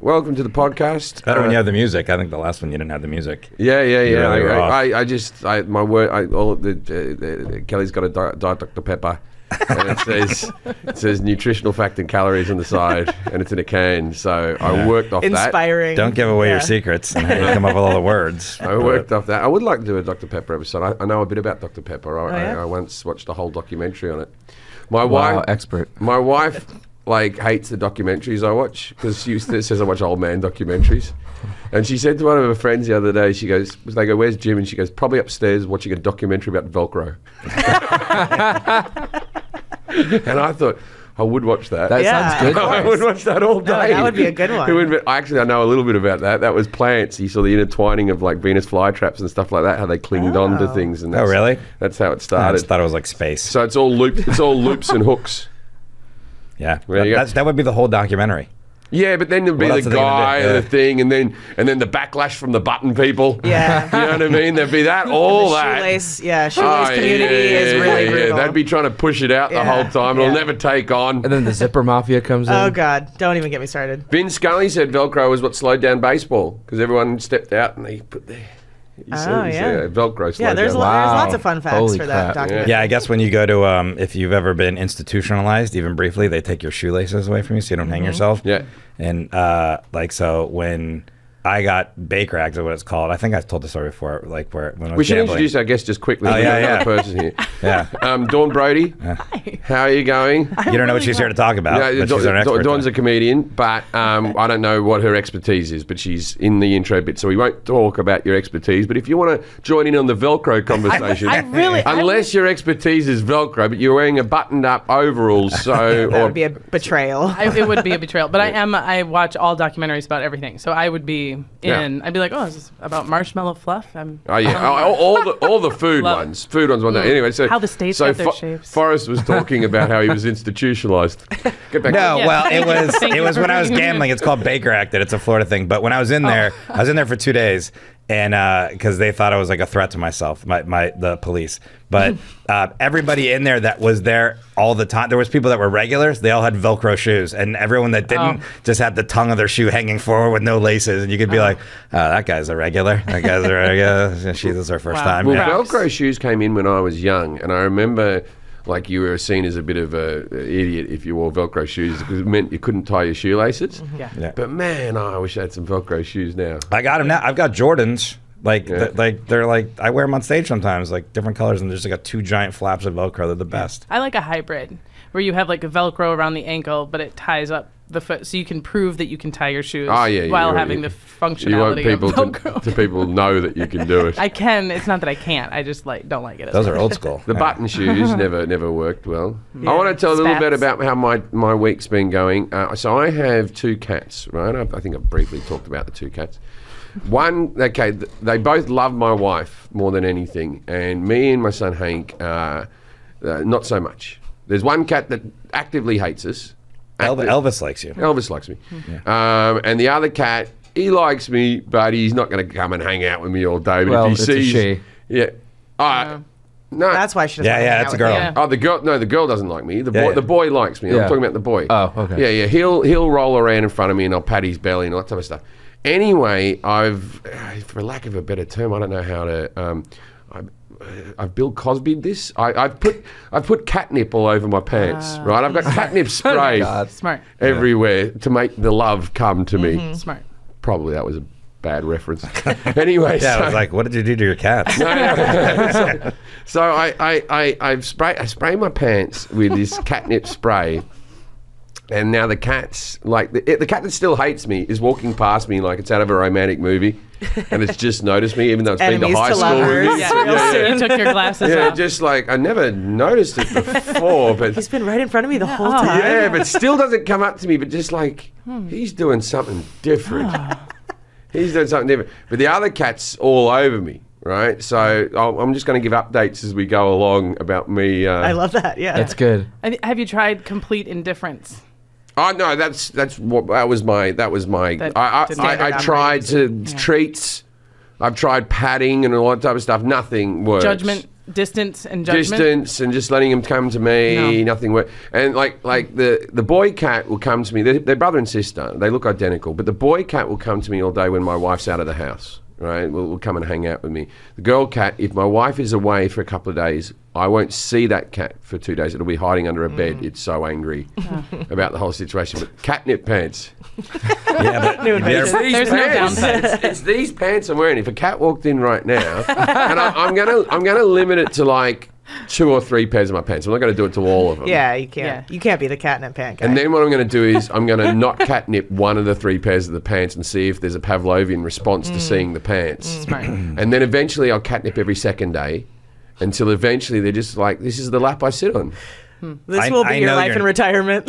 Welcome to the podcast. Better when you have the music. I think the last one you didn't have the music. Yeah. Really Kelly's got a Diet Dr. Pepper, and it says nutritional fact and calories on the side, and it's in a can. So I worked off that. Inspiring. Don't give away your secrets and how you come up with all the words. I worked off that. I would like to do a Dr. Pepper episode. I know a bit about Dr. Pepper. yeah? I once watched a whole documentary on it. Expert. My wife hates the documentaries I watch because she says I watch old man documentaries. And she said to one of her friends the other day, they go, "Where's Jim?" And she goes, "Probably upstairs watching a documentary about Velcro." And I thought, I would watch that. That sounds good. I would watch that all day. that would be a good one. I know a little bit about that. That was plants. You saw the intertwining of like Venus flytraps and stuff like that, how they clinged on to things. And really? That's how it I started. just thought it was like space. So it's all loops and hooks. Yeah, There you go. that would be the whole documentary. Yeah, but then there'd be What the else are they gonna guy do? and the thing, and then the backlash from the button people. Yeah. You know what I mean? There'd be that, all the that. shoelace community Yeah, is really brutal. They'd be trying to push it out the Yeah, whole time. It'll yeah. never take on. And then the zipper mafia comes in. Oh God, don't even get me started. Vin Scully said Velcro was what slowed down baseball because everyone stepped out and they put their Velcro slowed Yeah, there's down. lots of fun facts Holy for that crap. documentary. Yeah, I guess when you go to, if you've ever been institutionalized, even briefly, they take your shoelaces away from you so you don't hang yourself. Yeah. And so when I got Baker Act, is what it's called. I think I've told the story before, like when I was We should gambling. introduce our guest just quickly. Oh, We got yeah, another yeah. person here. Yeah. Dawn Brody. How are you going? You don't know what she's here to talk about, but she's an expert. Dawn's a comedian, but I don't know what her expertise is, but she's in the intro bit, so we won't talk about your expertise. But if you want to join in on the Velcro conversation, unless your expertise is Velcro, but you're wearing a buttoned-up overalls, so... That would be a betrayal. It would be a betrayal, but I watch all documentaries about everything, so I would be in. Yeah. I'd be like, oh, is this about marshmallow fluff? Oh yeah, all the food Love ones. Food ones one day. Anyway, so How the states so got their shapes. Forrest was talking about how he was institutionalized. Get back. No, Yeah. well, Thank you. Thank it you was for when I was bringing me gambling. It's called Baker Acted. It's a Florida thing. But when I was in there, I was in there for 2 days, and because they thought I was like a threat to myself, the police. But everybody in there that was there all the time, there was people that were regulars. They all had Velcro shoes, and everyone that didn't just had the tongue of their shoe hanging forward with no laces. And you could be like, "Oh, that guy's a regular. That guy's a regular." This is our first time. Well, Yeah. Velcro shoes came in when I was young, and I remember. Like you were seen as a bit of a idiot if you wore Velcro shoes because it meant you couldn't tie your shoelaces. Yeah. But man, I wish I had some Velcro shoes now. I got them now. I've got Jordans. Like, Yeah. they're like, I wear them on stage sometimes, like different colors, and there's like 2 giant flaps of Velcro. They're the best. I like a hybrid where you have like a Velcro around the ankle, but it ties up the foot, so you can prove that you can tie your shoes while having the functionality You want people of Velcro. to people know that you can do it. I can. It's not that I can't. I just don't like it. As Those much. are old school. The Yeah. button shoes never worked well. I want to tell a little bit Spats. about how my week's been going. So I have 2 cats, right? I think I've briefly talked about the 2 cats. One, okay, they both love my wife more than anything, and me and my son Hank, not so much. There's one cat that actively hates us. Elvis likes you. Elvis likes me. And the other cat, he likes me, but he's not going to come and hang out with me all day. But Well, if he it's a sees, she. Yeah. No. That's why she doesn't. Yeah, wanna yeah, hang it's out a with girl. you. Yeah. Oh, the girl. No, the girl doesn't like me. The boy. Yeah, yeah. The boy likes me. I'm Yeah. talking about the boy. Oh, okay. Yeah, yeah. He'll roll around in front of me, and I'll pat his belly and all that type of stuff. Anyway, for lack of a better term, I don't know how to. I've Bill Cosby'd this. I've put catnip all over my pants. Right. I've got catnip spray God. Smart. everywhere to make the love come to me. Smart. Probably that was a bad reference. Anyway, Yeah, I so- was like, what did you do to your cats? So I spray my pants with this catnip spray, and now the cat's like the cat that still hates me is walking past me like it's out of a romantic movie, and it's just noticed me even though it's been to Enemies high to school with lovers. me. Yeah, Real soon. You took your glasses Yeah, off. just like I never noticed it before, but He's been right in front of me the whole time. yeah, but still doesn't come up to me, but just like he's doing something different. He's doing something different. But the other cat's all over me, right? So I'm just going to give updates as we go along about me. I love that. Yeah. That's good. Have you tried complete indifference? Oh no, that was my. That I standard tried to operating. treats. I've tried patting and all that type of stuff. Nothing works. Judgment? distance and judgment. Distance and just letting him come to me. Nothing work. And like the boy cat will come to me. They're brother and sister. They look identical. But the boy cat will come to me all day when my wife's out of the house. Right, will come and hang out with me. The girl cat, if my wife is away for a couple of days, I won't see that cat for 2 days. It'll be hiding under a bed. It's so angry about the whole situation. But catnip pants. Yeah, but There's no downside. It's these pants I'm wearing. If a cat walked in right now, and I'm gonna limit it to like 2 or 3 pairs of my pants. I'm not going to do it to all of them. Yeah, you can't. You can't be the catnip pant guy. And then what I'm going to do is I'm going to not catnip one of the 3 pairs of the pants and see if there's a Pavlovian response to seeing the pants. Smart. And then eventually I'll catnip every second day until eventually they're just like, this is the lap I sit on. This will be your life in retirement.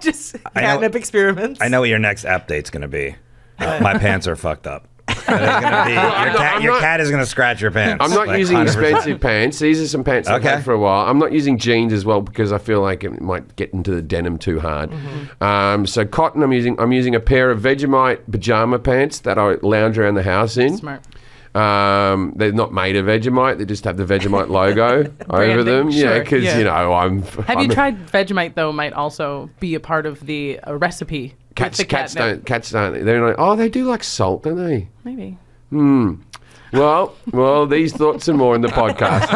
Just catnip experiments. I know what your next update's going to be. My pants are fucked up. Your cat is going to scratch your pants. I'm not using 100%. Expensive pants. These are some pants I've had for a while. I'm not using jeans as well because I feel like it might get into the denim too hard. So cotton I'm using a pair of Vegemite pajama pants that I lounge around the house in. Smart. They're not made of Vegemite. They just have the Vegemite logo over them. Sure. Yeah, because you know Have you tried Vegemite though? Might also be a part of the recipe. Cats don't. They're like, oh, they do like salt, don't they? Maybe. Well, these thoughts and more in the podcast.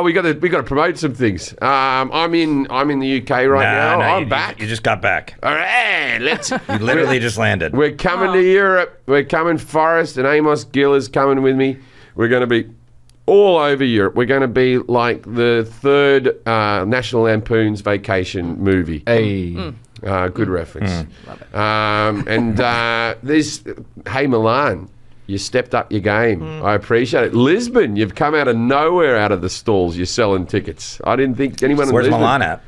We got to promote some things. I'm in the UK right now. I'm back. You just got back. All right, You literally just landed. We're coming to Europe. We're coming. Forrest and Amos Gill is coming with me. We're going to be all over Europe. We're going to be like the 3rd National Lampoon's Vacation movie. Hey. Good reference. Love it. And hey Milan, you stepped up your game. I appreciate it. Lisbon, you've come out of nowhere out of the stalls. You're selling tickets. I didn't think anyone. Where's in Lisbon. Milan at?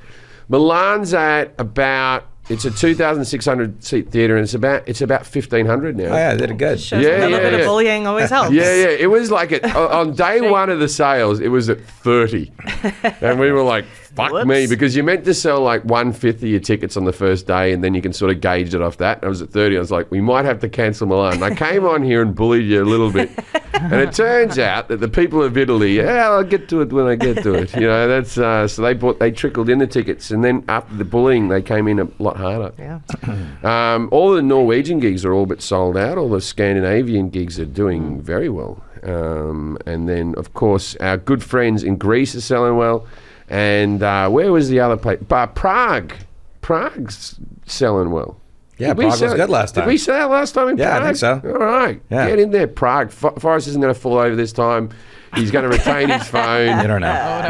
Milan's at about. It's a 2,600 seat theatre, and it's about 1,500 now. Oh yeah, they did it good. Shows a little bit of bullying always helps. Yeah. It was like on day 1 of the sales, it was at 30, and we were like, "Fuck me," because you're meant to sell like 1/5 of your tickets on the first day, and then you can sort of gauge it off that. And I was at 30. I was like, "We might have to cancel Milan." And I came on here and bullied you a little bit, and it turns out that the people of Italy, I'll get to it when I get to it. You know, that's so they trickled in the tickets, and then after the bullying, they came in a lot harder. Yeah. All the Norwegian gigs are all but sold out. All the Scandinavian gigs are doing very well. And then, of course, our good friends in Greece are selling well. And where was the other place? Prague. Prague's selling well. Yeah, Prague was good last time. Did we sell that last time in Prague? Yeah, I think so. All right. Yeah. Get in there, Prague. Forrest isn't going to fall over this time. He's going to retain his phone. You don't know.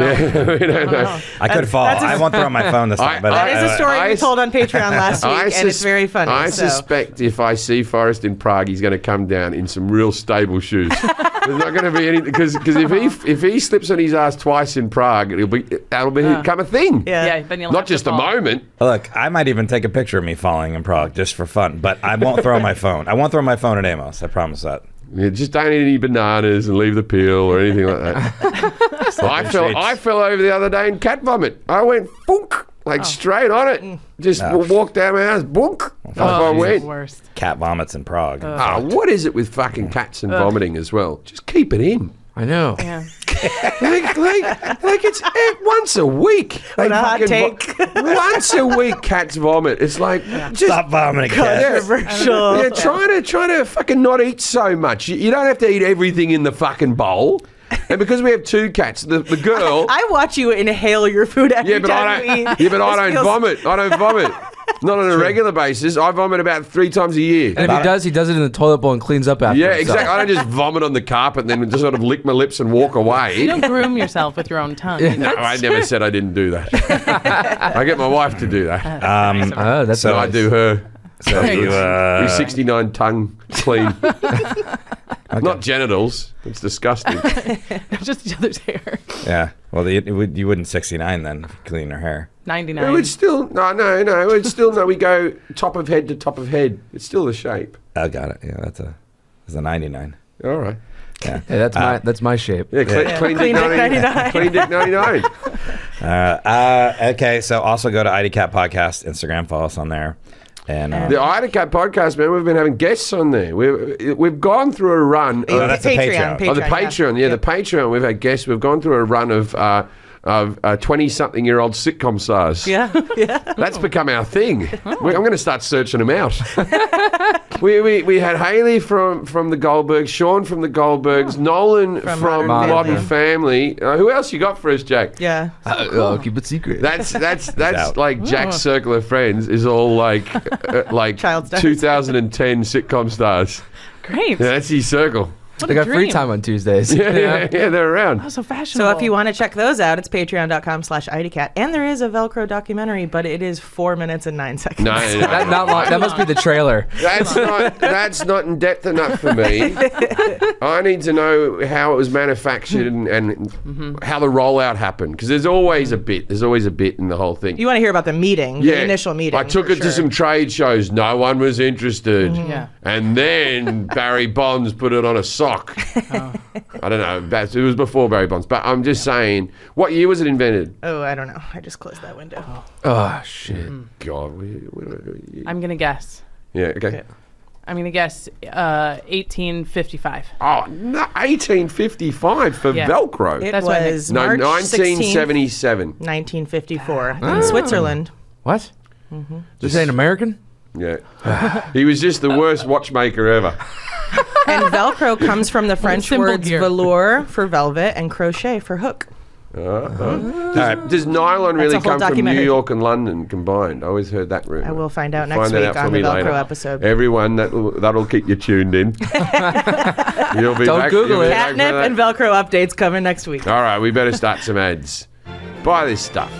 We don't know. I could fall. I won't throw my phone this time. But that is a story we told on Patreon last week, and it's very funny. I suspect if I see Forrest in Prague, he's going to come down in some real stable shoes. There's not going to be any because if he slips on his ass twice in Prague, that'll become a thing. Yeah, then you'll not have to just a fall. moment. Look, I might even take a picture of me falling in Prague just for fun, but I won't throw my phone. I won't throw my phone at Amos. I promise that. Yeah, just don't eat any bananas and leave the peel or anything like that. I fell over the other day in cat vomit. I went boonk, straight on it. Just walked down my house, boonk. Off I went. Worst. Cat vomits in Prague. What is it with fucking cats and vomiting as well? Just keep it in. I know. Yeah. like it's once a week. What a hot take. Once a week, cats vomit. It's like just Stop vomiting, cat. Controversial. Yeah, try to fucking not eat so much. You don't have to eat everything in the fucking bowl. And because we have 2 cats, the girl. I watch you inhale your food every time you eat. Yeah, but I don't vomit. I don't vomit. Not on a regular basis. I vomit about 3 times a year. And if he does it in the toilet bowl and cleans up after himself. Exactly. I don't just vomit on the carpet and then just sort of lick my lips and walk away. You don't groom yourself with your own tongue. No, I never said I didn't do that. I get my wife to do that. That's So nice. I do her. So you 69 tongue clean. Not genitals. It's disgusting. Just each other's hair. Yeah. Well, you wouldn't 69 then clean her hair. 99. No, it's still no. It's still no. We go top of head to top of head. It's still the shape. I got it. Yeah, that's a 99. All right. Yeah. Hey, that's my shape. Yeah, clean dick 99. Clean dick 99. Okay, so also go to ID Cat Podcast Instagram. Follow us on there. And the IDCAT podcast, man, we've been having guests on there. We've gone through a run. That's the Patreon. Oh, the Patreon. Yeah, the Patreon. We've had guests. We've gone through a run of 20-something-year-old sitcom stars. Yeah. That's become our thing. I'm going to start searching them out. we had Haley from the Goldbergs, Sean from the Goldbergs, Nolan from Modern Family. Who else you got for us, Jack? Yeah. I'll keep it secret. That's like Jack's circle of friends is all like 2010 sitcom stars. Great. Yeah, that's his circle. They got free time on Tuesdays. Yeah, they're around. Oh, so fashionable. So if you want to check those out, it's patreon.com/IDCat. And there is a Velcro documentary, but it is 4 minutes and 9 seconds. No. That, not long, that must be the trailer. That's not in depth enough for me. I need to know how it was manufactured and how the rollout happened, because there's always a bit. There's always a bit in the whole thing. You want to hear about the meting, the initial meeting. I took it to some trade shows. No one was interested. Yeah. And then Barry Bonds put it on a sock. I don't know. It was before Barry Bonds. But I'm just saying, what year was it invented? Oh, I don't know. I just closed that window. Oh, shit. God. I'm going to guess. Yeah, okay. I'm going to guess 1855. Oh, no, 1855 for Velcro. It That's what I was No, March 1977. 1954 in Switzerland. What? This ain't American? Yeah. He was just the worst watchmaker ever. And Velcro comes from the French simple words gear. velour for velvet and crochet for hook. Does nylon really a whole come from New documentary. York and London combined? I always heard that rumor. I will find out You'll next find that week out for on the me Velcro later. episode. Everyone, that'll keep you tuned in. You'll be Don't back, Google you'll be it. back for Catnip that. and Velcro updates coming next week. All right, we better start some ads. Buy this stuff.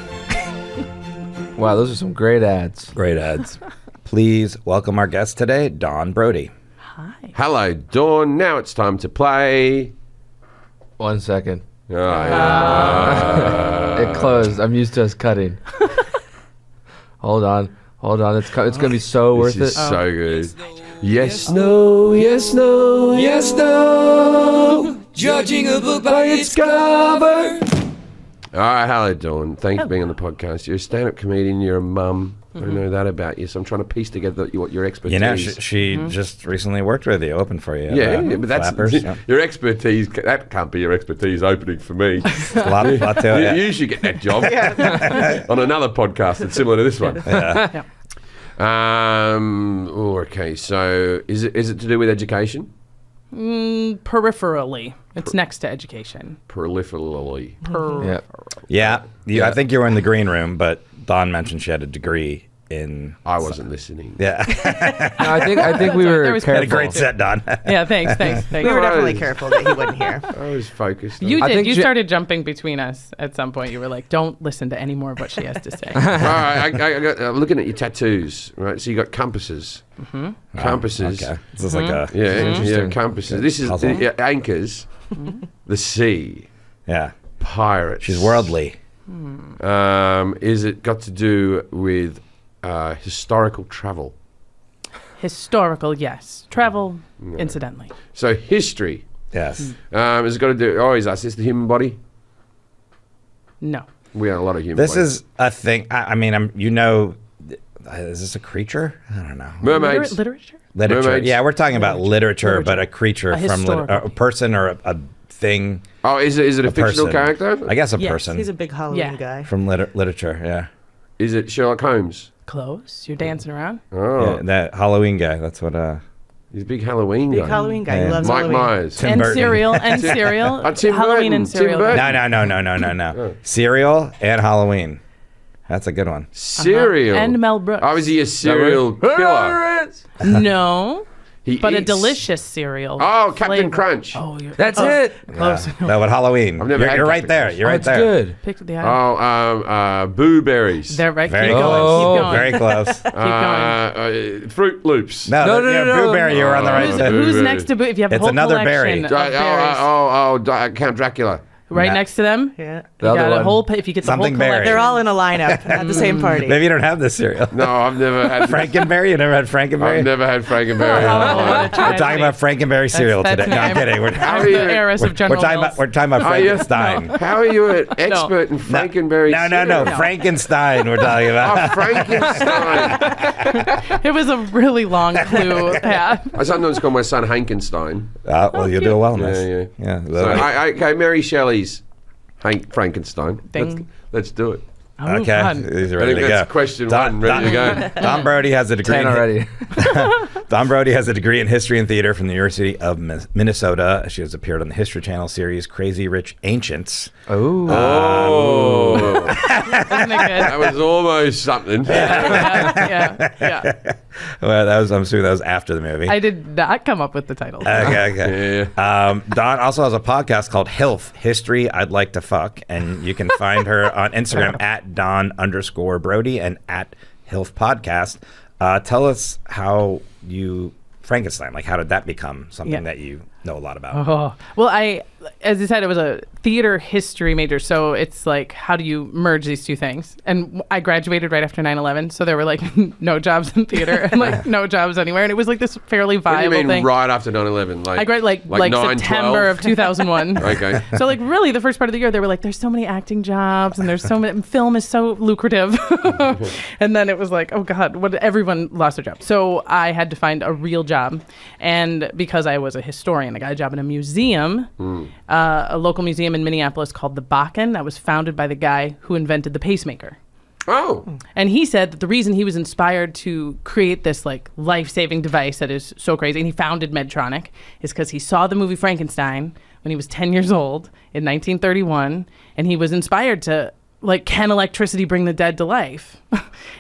Wow, those are some great ads. great ads. Please welcome our guest today, Dawn Brody. Hello, Dawn. Now it's time to play. 1 second. Oh, yeah. It closed. I'm used to us cutting. Hold on. It's gonna be so worth This is it. so good. Yes, no, yes, no, yes, no. Judging a book by its cover. All right, hello, Dawn. Thanks for being on the podcast. You're a stand-up comedian. You're a mum. I know that about you, so I'm trying to piece together what your expertise. You know, she just recently worked with you, opened for you. Yeah, but that's Flappers, yeah. your expertise. That can't be your expertise opening for me. A lot to it. You should get that job on another podcast that's similar to this one. Yeah. Okay. So is it to do with education? Peripherally. It's next to education. Peripherally. Yeah. I think you were in the green room, but Dawn mentioned she had a degree in. I wasn't listening. Yeah. No, I think we were was Had a careful. great set, Dawn. Yeah, thanks. We were definitely careful that he wouldn't hear. I was focused. You I did. think You she- started jumping between us at some point. You were like, don't listen to any more of what she has to say. All right, I got looking at your tattoos, right? So you got compasses. Compasses. Okay. This is like a. Yeah, compasses. This is Puzzle. anchors, the sea, Yeah. pirates. She's worldly. Is it got to do with historical travel? Historical, yes. Travel, incidentally. So history. Yes. Has it got to do? Oh, is this the human body? No. We have a lot of human. This bodies. is a thing. I mean, is this a creature? I don't know. mermaids. Literature? Literature. Mermaids. Yeah, we're talking about literature, but a creature A from historical. a person or a thing. Oh, is it a fictional person. character? I guess a Yes, person He's a big Halloween Yeah. guy. from literature. Yeah. Is it Sherlock Holmes? Close. You're dancing around. Oh, Yeah, that Halloween guy. That's what. he's a big Halloween Big guy. Halloween guy. He Yeah. loves Mike Halloween. Myers. Tim and Burton. cereal. And cereal. Tim Halloween Burton, and Tim cereal. Burton. No. Cereal and Halloween. That's a good one. Cereal. And Mel Brooks. Oh, is he a serial killer? No. He But a eats- delicious cereal. Oh, Captain flavor. Crunch. Oh, you're That's it. close. That what Halloween. I've never had You're right Captain there. Crunch. You're right That's there. good. Pick the Boo berries. They're right. Very Keep going. close. Keep going. Very close. Keep going. Fruit Loops. No, No, yeah, no, no. Blueberry. You were on the right. Who's, side. who's Blueberry. next to Boo? If you have a It's whole another collection berry. of berries. Count Dracula. Right next to them. Yeah. You got a whole. If you get the Something whole berry. collection. They're all in a lineup at the same party. Maybe you don't have this cereal. No, I've never had Frankenberry? You never had Frankenberry? I've never had Frankenberry. Oh, We're talking about Frankenberry cereal today. No, I'm kidding. I'm the heiress of General Mills. We're talking about Frankenstein. How are you an expert in Frankenberry? No. Frankenstein we're talking about. Oh, Frankenstein. It was a really long clue. Yeah. I sometimes call my son Hankenstein. Well, you'll do well. Yeah. So, Okay, Mary Shelley's Frankenstein. Frankenstein. Let's do it. Oh, okay, fun. he's I ready think to that's go. question one. Ready to go. Don Brody has a degree. 10 already. Don Brody has a degree in history and theater from the University of Minnesota. She has appeared on the History Channel series Crazy Rich Ancients. Oh. Oh, Isn't it good? that was almost something. Yeah. Well, I'm assuming that was after the movie. I did not come up with the title. Okay. Yeah. Don also has a podcast called HILF, History I'd Like to Fuck, and you can find her on Instagram at Don_Brody and at HILF Podcast. Tell us how you Frankenstein, like how did that become something that you know a lot about? Oh, well, as I said, it was a theater history major. So it's like, how do you merge these two things? And I graduated right after 9/11. So there were like no jobs in theater and like no jobs anywhere. And it was like this fairly What do viable you mean thing. right after 9/11? I graduated like 9, September 12? of 2001. Okay. So like really the first part of the year, they were like, there's so many acting jobs and there's so many, film is so lucrative. And then it was like, oh God, everyone lost their job. So I had to find a real job. And because I was a historian, I got a job in a museum, a local museum in Minneapolis called the Bakken that was founded by the guy who invented the pacemaker. Oh. And he said that the reason he was inspired to create this like life-saving device that is so crazy, and he founded Medtronic, is because he saw the movie Frankenstein when he was 10 years old in 1931, and he was inspired to like, can electricity bring the dead to life?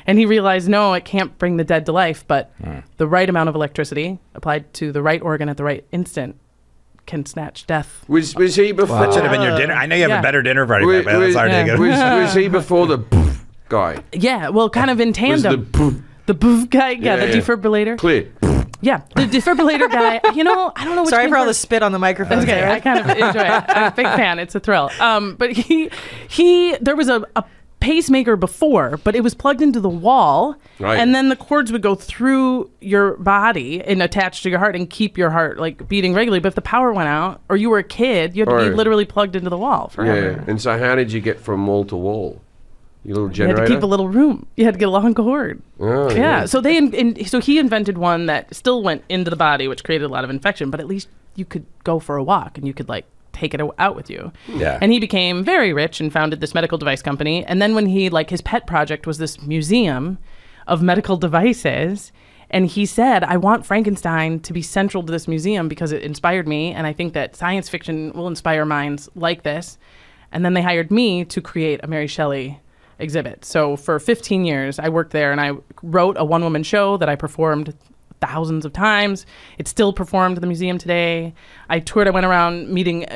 And he realized, no, it can't bring the dead to life, but the right amount of electricity applied to the right organ at the right instant can snatch death. Was he before? That should have been your dinner. I know you have a better dinner party, Was- but that's hard to get. Was he before the guy? Yeah, well, kind of in Was tandem. The boof guy, the Yeah. defibrillator. Clear. Yeah, the defibrillator guy. I don't know which Sorry came for all the first. spit on the microphone. Okay, I kind of enjoy it. I'm a big fan. It's a thrill. But there was a pacemaker before, but it was plugged into the wall, Right. and then the cords would go through your body and attach to your heart and keep your heart like beating regularly. But if the power went out, or you were a kid, you had to be Right. literally plugged into the wall forever. Yeah. And so how did you get from wall to wall? Your little You had generator? to keep a little room. You had to get a long cord. Oh, Yeah. So so he invented one that still went into the body, which created a lot of infection. But at least you could go for a walk and you could like take it out with you. Yeah. And he became very rich and founded this medical device company. And then when he his pet project was this museum of medical devices. And he said, I want Frankenstein to be central to this museum because it inspired me. And I think that science fiction will inspire minds like this. And then they hired me to create a Mary Shelley exhibit. So for 15 years, I worked there and I wrote a one-woman show that I performed thousands of times. It's still performed at the museum today. I toured. I went around meeting,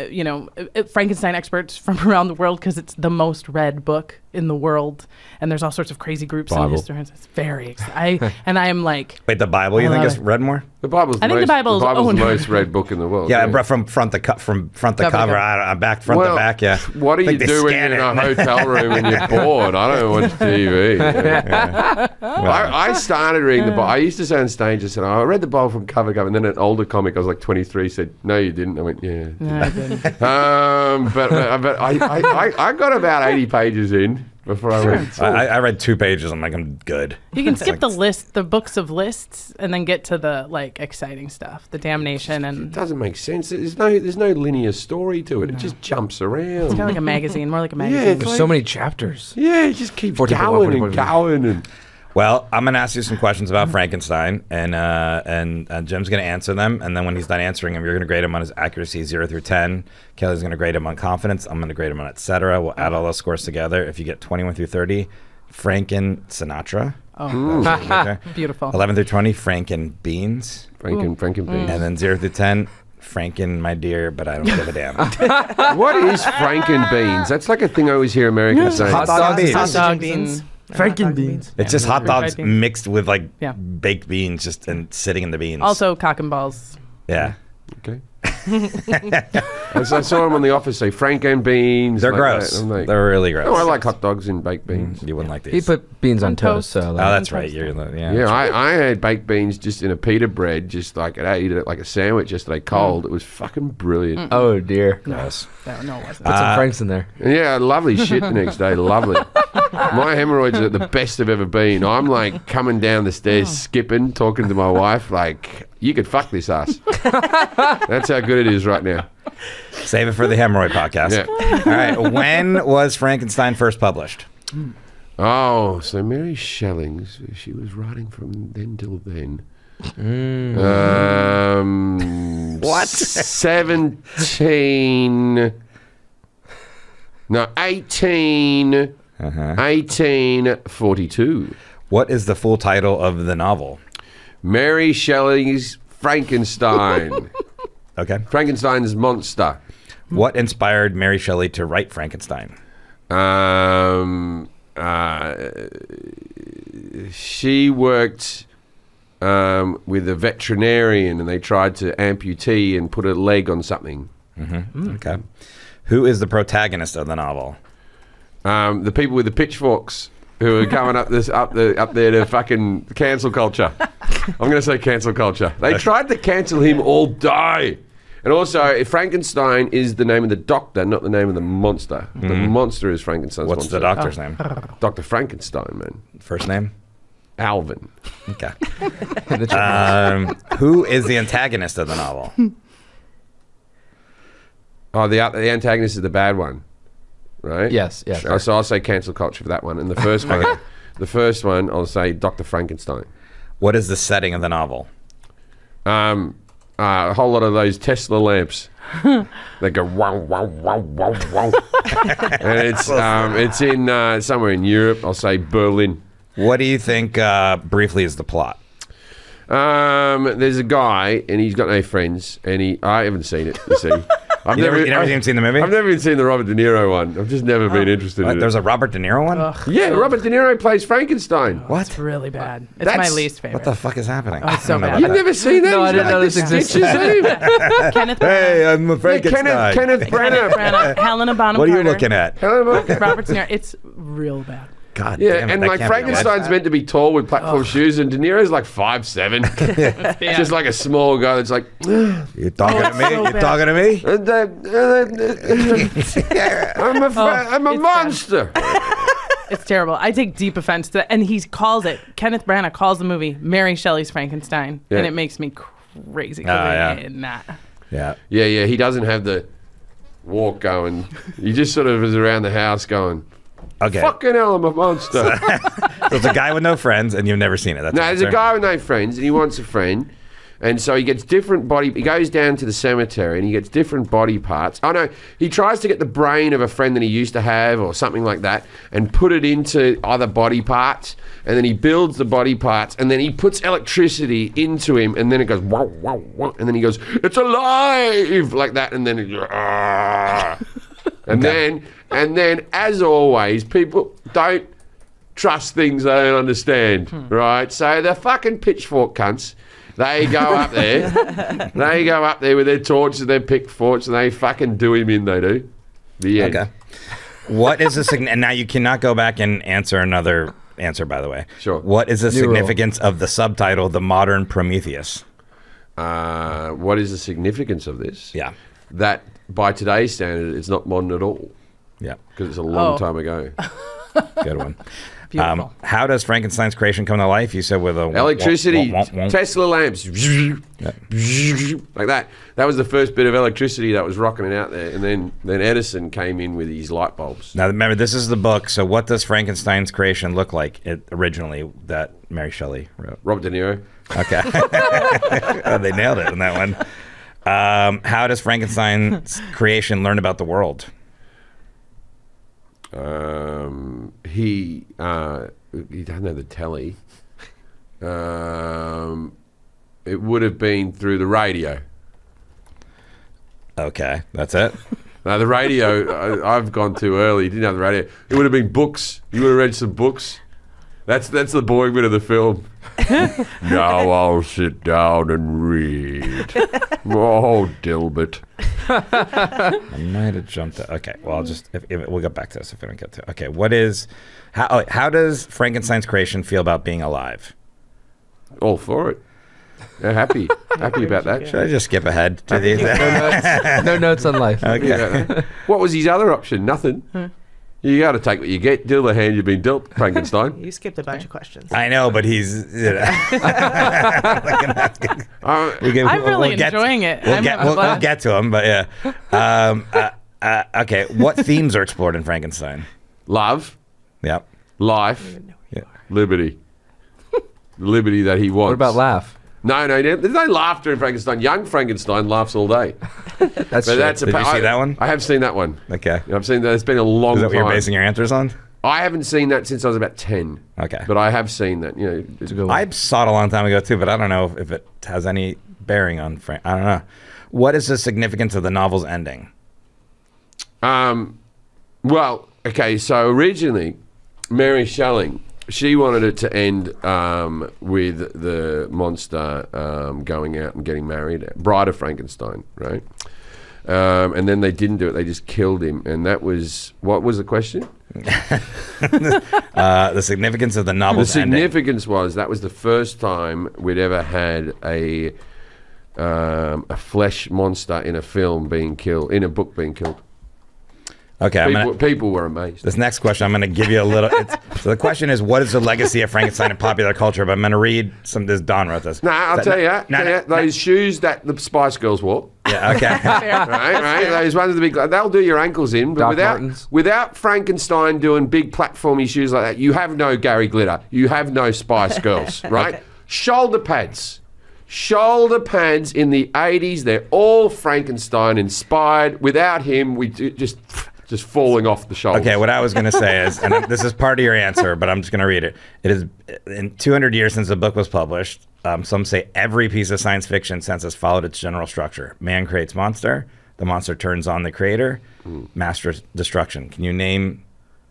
Frankenstein experts from around the world because it's the most read book in the world, and there's all sorts of crazy groups and historians. It's very. I am like. Wait, the Bible you think is read more? The Bible's I think the Bible's the owned. most read book in the world. Yeah, but from front to cover, cover. I'm back front to back. Yeah. What do Like you they do when scan you're in it. a hotel room and you're bored? I don't watch TV. I started reading the Bible. I used to say on stage, I said, I read the Bible from cover to cover. And then an older comic, I was like 23, said, no, you didn't. I went, yeah. No, I didn't. But I got about 80 pages in before I went. I read 2 pages. I'm like, I'm good. You can skip the books of lists, and then get to the exciting stuff, the damnation, It and doesn't make sense. There's no linear story to it. It just jumps around. kind of like a magazine, more like a Yeah, magazine. it's There's like- so many chapters. Yeah, it just keeps 40, going 40, and 40. going. And Well, I'm going to ask you some questions about Frankenstein, and Jim's going to answer them. And then when he's done answering them, you're going to grade him on his accuracy 0 through 10. Kelly's going to grade him on confidence. I'm going to grade him on et cetera. We'll add all those scores together. If you get 21 through 30, Franken Sinatra. Oh, Okay. beautiful. 11 through 20, Franken Beans. Frankenbeans. And then 0 through 10, Franken, my dear, but I don't give a damn. What is Frankenbeans? That's like a thing I always hear Americans say. Hot dog and beans. Hot dogs beans. and Frankenbeans. It's just hot dogs Fried beans. mixed with Yeah. baked beans, just and sitting in the beans. Also cock and balls. yeah. Okay. I saw him on The Office say Frank and beans. They're like gross. that. I'm like, They're really gross. oh, I like hot dogs and baked beans. You wouldn't like these. He put beans on On toast. toast. So Oh, like, that's right. You're yeah. Yeah, I had baked beans just in a pita bread, just like I ate it like a sandwich yesterday, cold. It was fucking brilliant. oh dear. Gross. No, it wasn't. Put some Franks in there. Yeah, lovely shit the next day. Lovely. My hemorrhoids are the best they've ever been. I'm like coming down the stairs, skipping, talking to my wife, like, you could fuck this ass. That's how good it is right now. Save it for the hemorrhoid podcast. Yeah. All right. When was Frankenstein first published? Oh, so Mary Shellings, she was writing from then till then. What? 1842. What is the full title of the novel? Mary Shelley's Frankenstein. Okay. Frankenstein's monster. What inspired Mary Shelley to write Frankenstein? She worked with a veterinarian, and they tried to amputee and put a leg on something. Okay. Who is the protagonist of the novel? The people with the pitchforks who are coming up there to fucking cancel culture. I'm going to say cancel culture. They tried to cancel him all day. And also, Frankenstein is the name of the doctor, not the name of the monster. The monster is Frankenstein's What's monster. the doctor's name? Dr. Frankenstein, man. First name? Alvin. Okay. Who is the antagonist of the novel? Oh, the antagonist is the bad one, right? Yes, yes. So I'll say cancel culture for that one. And the first one, I'll say Dr. Frankenstein. What is the setting of the novel? A whole lot of those Tesla lamps. They go wow, wow, wow, wow, wow. And it's in somewhere in Europe. I'll say Berlin. What do you think, briefly, is the plot? There's a guy, and he's got no friends, and I haven't seen it, you see. I've You never even seen the movie? I've never even seen the Robert De Niro one. I've just never been interested in it. There's a Robert De Niro one? Yeah, Robert De Niro plays Frankenstein. What? It's really bad. It's That's- my least favorite. What the fuck is happening? it's so I don't know bad. about You've that. never seen that? No, I He's didn't got, know like, this the existed. stitches in him. Kenneth Hey, I'm a Yeah, Frankenstein. Kenneth Branagh. Branagh, Helena Bonham What are you Carter, looking at? Robert De Niro. It's real bad. God Yeah, damn it. and that like can't be good. Frankenstein's meant to be tall with platform shoes, and De Niro's like 5'7". Yeah. Just like a small guy that's like, You talking to me? so You bad. talking to me? I'm a it's monster. It's terrible. I take deep offense to that. And he calls it, Kenneth Branagh calls the movie Mary Shelley's Frankenstein. Yeah. And it makes me crazy. 'cause yeah. I hate that. Yeah. Yeah, he doesn't have the walk going. He just sort of is around the house going, Okay. fucking hell, I'm a monster. So it's a guy with no friends, and you've never seen it. That's No, the there's a answer? guy with no friends, and he wants a friend. And so he gets different body... He goes down to the cemetery, and he gets different body parts. Oh, no, he tries to get the brain of a friend that he used to have, or something like that, and put it into other body parts. And then he builds the body parts, and then he puts electricity into him, and then it goes... Wow, wow, wow. And then he goes, it's alive! Like that, and then... And then, as always, people don't trust things they don't understand, right? So the fucking pitchfork cunts, they go up there, with their torches and their pitchforks, and they fucking do him in. They do. The end. Okay. What is the and now you cannot go back and answer another answer, by the way. Sure. What is the New rule. significance of the subtitle, The Modern Prometheus? What is the significance of this? Yeah. That by today's standard, it's not modern at all Yeah. because it's a long Oh. time ago. Good one. Beautiful. How does Frankenstein's creation come to life? You said with a Electricity, womp. Tesla lamps, like that. That was the first bit of electricity that was rocking it out there, and then Edison came in with his light bulbs. Now remember, this is the book. So what does Frankenstein's creation look like originally that Mary Shelley wrote? Robert De Niro. Okay. Oh, they nailed it in that one. How does Frankenstein's creation learn about the world? He doesn't have the telly. It would have been through the radio. Okay, that's it. No, the radio. I've gone too early. He didn't have the radio. It would have been books. You would have read some books. That's the boring bit of the film. Now I'll sit down and read. Oh, Dilbert. I might have jumped. Okay, well, I'll just if we'll get back to this if we don't get to it. Okay, how does Frankenstein's creation feel about being alive? All for it. They're happy about that. Should I just skip ahead to these? No notes on life. Okay. What was his other option? Nothing. You got to take what you get. Deal the hand you've been dealt, Frankenstein. You skipped a bunch of questions. I know, but he's. I'm really enjoying it. We'll get to him, but yeah. Okay, what themes are explored in Frankenstein? Love, Yep. life, Yeah. liberty. Liberty that he wants. What about laugh? No, there's no laughter in Frankenstein. Young Frankenstein laughs all day. That's But true. that's Did you see that one? I have seen that one. Okay. I've seen that. It's been a long Is that time. what you're basing your answers on? I haven't seen that since I was about 10. Okay. But I have seen that. You know, It's a good one. I saw it a long time ago too, but I don't know if it has any bearing on Frank. I don't know. What is the significance of the novel's ending? Well, okay, so originally, Mary Shelley, she wanted it to end with the monster going out and getting married, Bride of Frankenstein, right? And then they didn't do it; they just killed him. And that was what was the question? The significance of the The novel's ending. significance was that was the first time we'd ever had a flesh monster in a film being killed, in a book being killed. Okay, People were amazed. this next question, I'm going to give you a little. So the question is, what is the legacy of Frankenstein in popular culture? But I'm going to read some. This Don wrote this. No, I'll tell you. Those shoes that the Spice Girls wore. Yeah. Okay. Right. Those ones with the big. They'll do your ankles in, but Doc Martens. without Frankenstein doing big platformy shoes like that, you have no Gary Glitter. You have no Spice Girls. Right. Shoulder pads. Shoulder pads in the 80s. They're all Frankenstein inspired. Without him, we just falling off the shoulders. Okay, what I was going to say is, and this is part of your answer, but I'm just going to read it. It is in 200 years since the book was published. Some say every piece of science fiction since has followed its general structure. Man creates monster. The monster turns on the creator. Master destruction. Can you name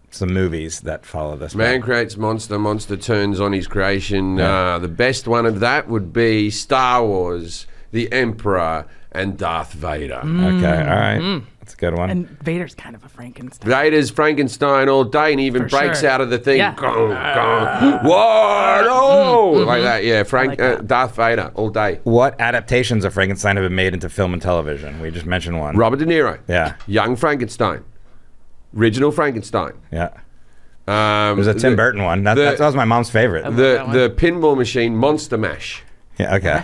some movies that follow this? Man creates monster. Monster turns on his creation. The best one of that would be Star Wars, The Emperor, and Darth Vader. Okay, all right. That's a good one. And Vader's kind of a Frankenstein. Vader's Frankenstein all day, and he even For breaks sure. out of the thing. Yeah. What? Oh, like that. Yeah, like that. Darth Vader all day. What adaptations of Frankenstein have been made into film and television? We just mentioned one. Robert De Niro. Yeah. Young Frankenstein. Original Frankenstein. Yeah. There's a Tim Burton one. That was my mom's favorite. that one. The pinball machine, Monster Mash. Yeah. Okay.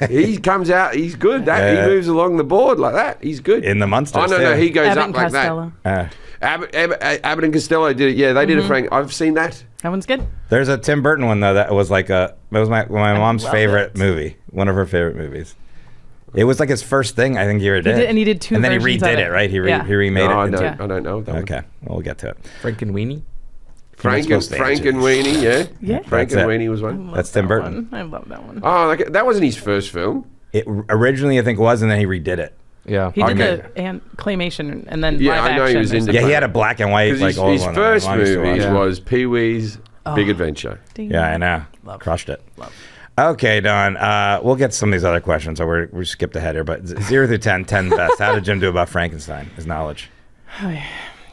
He comes out. He's good. He moves along the board like that. He's good. In the Munsters, Oh no, too. he goes Abbott up and like Costello. that. Abbott and Costello did it. Yeah, they did a Frank. I've seen that. That one's good. There's a Tim Burton one though that was like that was my mom's love favorite it. movie. One of her favorite movies. It was like his first thing I think he ever did. did- and he did two And then he versions of redid it. it, right? He Yeah. remade No, I it. don't. Yeah. I don't know that one. Okay, well, we'll get to it. Frankenweenie. Frank supposed to answer and Weenie. Yeah. Yeah. Frank That's and it. Weenie was one. That's Tim Burton. I love that one. Oh, that wasn't his first film. It originally I think was, and then he redid it. Yeah. He did Okay. the claymation and then Yeah, live I know he action. was or into- something. Yeah, he had a black and white Because like old his one. first I used to watch movie it. Yeah. was Pee Wee's Big Adventure. Yeah, I know. Love. Crushed it. Love. Okay, Don. We'll get to some of these other questions. So we skipped ahead here, but 0 through 10, 10 best. How did Jim do about Frankenstein? His knowledge.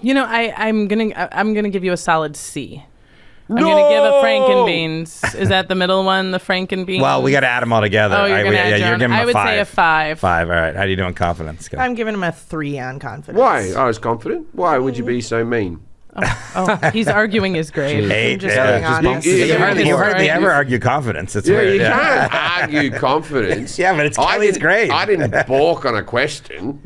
You know, I'm gonna give you a solid C. I'm gonna give a Frankenbeans. Is that the middle one? The Frankenbeans. Well, we got to add them all together. Oh, you're gonna add your you're own. giving him I would say a 5. 5. All right. How do you do in confidence? Go. I'm giving him a 3 on confidence. Why? I was confident. Why would you be so mean? Oh, he's arguing his grade. 8. I'm just Yeah. being honest. you- You Yeah. hardly ever argue confidence. It's Yeah, weird. you can't argue confidence. Yeah, but it's Kelly's grade. I didn't balk on a question.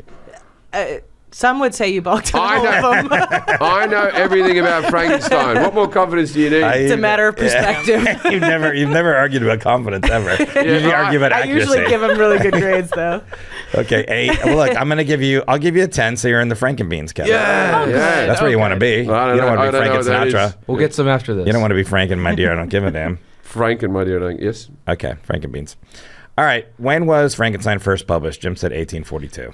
Some would say you balked on I all of know. them. I know everything about Frankenstein. What more confidence do you need? It's a matter of perspective. you've never argued about confidence ever. You usually argue about I accuracy. usually give him really good grades, though. Okay, 8. Well, look, I'll give you a 10, so you're in the Frankenbeans category. Yeah, yeah. That's where you want to be. You I don't want I to be don't Frank know and what that Sinatra. is. We'll get some after this. You don't want to be Franken, my dear. I don't give a damn. Frank and my dear, yes. Okay, Frankenbeans. All right, when was Frankenstein first published? Jim said 1842.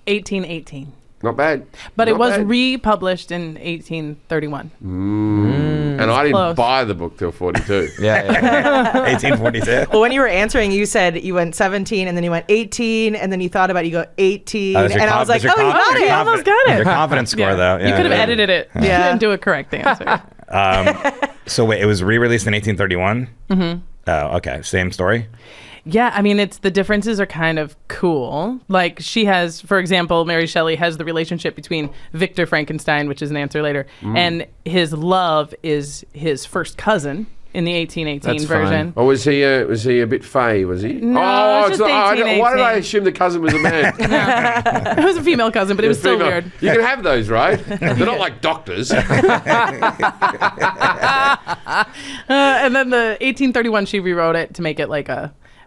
1818. Not bad. But it Not was bad. republished in 1831. And I didn't close. buy the book till 42. Yeah. 1842. Well, when you were answering, you said you went 17, and then you went 18, and then you thought about it, you go 18, That's your and I was like, that's oh, your you got confi- it. You almost got it. Your confidence score, though. You could have edited it. Yeah. And do a correct answer. So wait, it was re-released in 1831? Mm-hmm. Oh, okay. Same story? Yeah, I mean, the differences are kind of cool. Like, she has, for example, Mary Shelley has the relationship between Victor Frankenstein, which is an answer later, and his love is his first cousin in the 1818 That's version. Or was he a bit fey? Was he? No, it's just why did I 1818. assume the cousin was a man? It was a female cousin, but it was still Female. weird. You can have those, right? They're not like doctors. And then the 1831, she rewrote it to make it like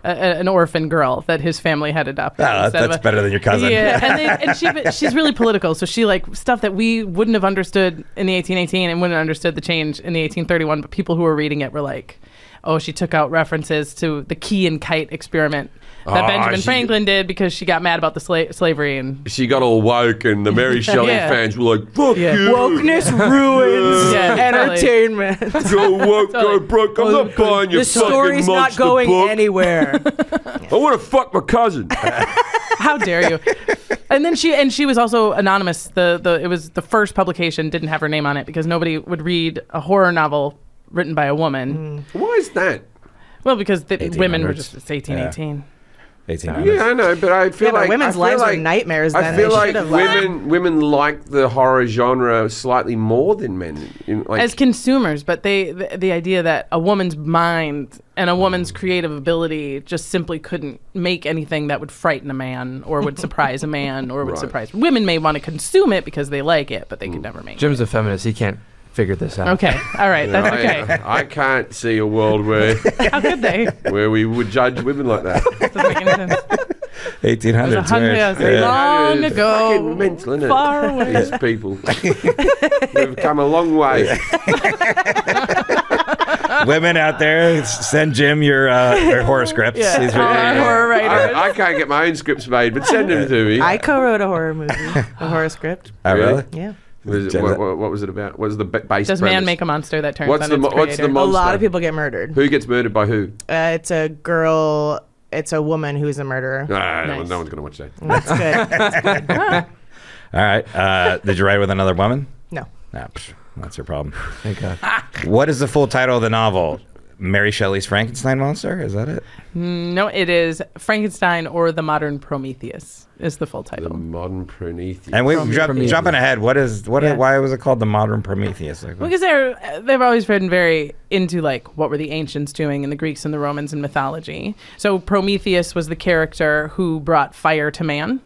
an orphan girl that his family had adopted. Oh, instead of that's better than your cousin. Yeah, and she's really political, so she like stuff that we wouldn't have understood in the 1818 and wouldn't have understood the change in the 1831. But people who were reading it were like, "Oh, she took out references to the key and kite experiment that Benjamin Franklin did because she got mad about the slavery and." She got all woke, and the Mary Shelley Yeah. fans were like, "Fuck Yeah. you, Wokeness ruins Yeah, entertainment. go woke, go Totally. broke. I'm not buying your The fucking story's not monster going book. anywhere. I want to fuck my cousin." How dare you? And then she was also anonymous. It was the first publication didn't have her name on it because nobody would read a horror novel written by a woman. Why is that? Well, because the women were 1800s. just it's 1818. 1800s. Yeah, I know, but I feel Yeah, but like women's I feel lives were like, nightmares I then. feel They like should've left. women like the horror genre slightly more than men. Like, As consumers, but the idea that a woman's mind and a woman's creative ability just simply couldn't make anything that would frighten a man or would surprise a man or would Right. surprise women may want to consume it because they like it, but they could never make Jim's a feminist. He can't figure this out. it. Okay, all right, that's okay. I can't see a world where How could they? we would judge women like that. Doesn't make any sense. 1800s. It was 100 weird. years long It's ago, fucking mental, isn't it? far away. These people. We've come a long way. Women out there, send Jim your horoscopes. Yeah. He's All really- right, horror writers. I can't get my own scripts made, but send them to me. I co-wrote a horror movie, a horror script. Oh, really? Yeah. What was it about? What was the base Does premise? man make a monster that turns What's on the its mo- what's the creator? mo- A lot Monster. of people get murdered. Who gets murdered by who? It's a girl. It's a woman who's a murderer. No Nice. one's going to watch that. That's good. All right. Did you write with another woman? No. Nah, that's your problem. Thank God. What is the full title of the novel? Mary Shelley's Frankenstein monster? Is that it? No, it is Frankenstein or the Modern Prometheus is the full The title. modern Prometheus. And we Prometheus. jumping ahead. Yeah. Why was it called the Modern Prometheus? Like, Because they've always been very into like what were the ancients doing and the Greeks and the Romans in mythology. So Prometheus was the character who brought fire to man.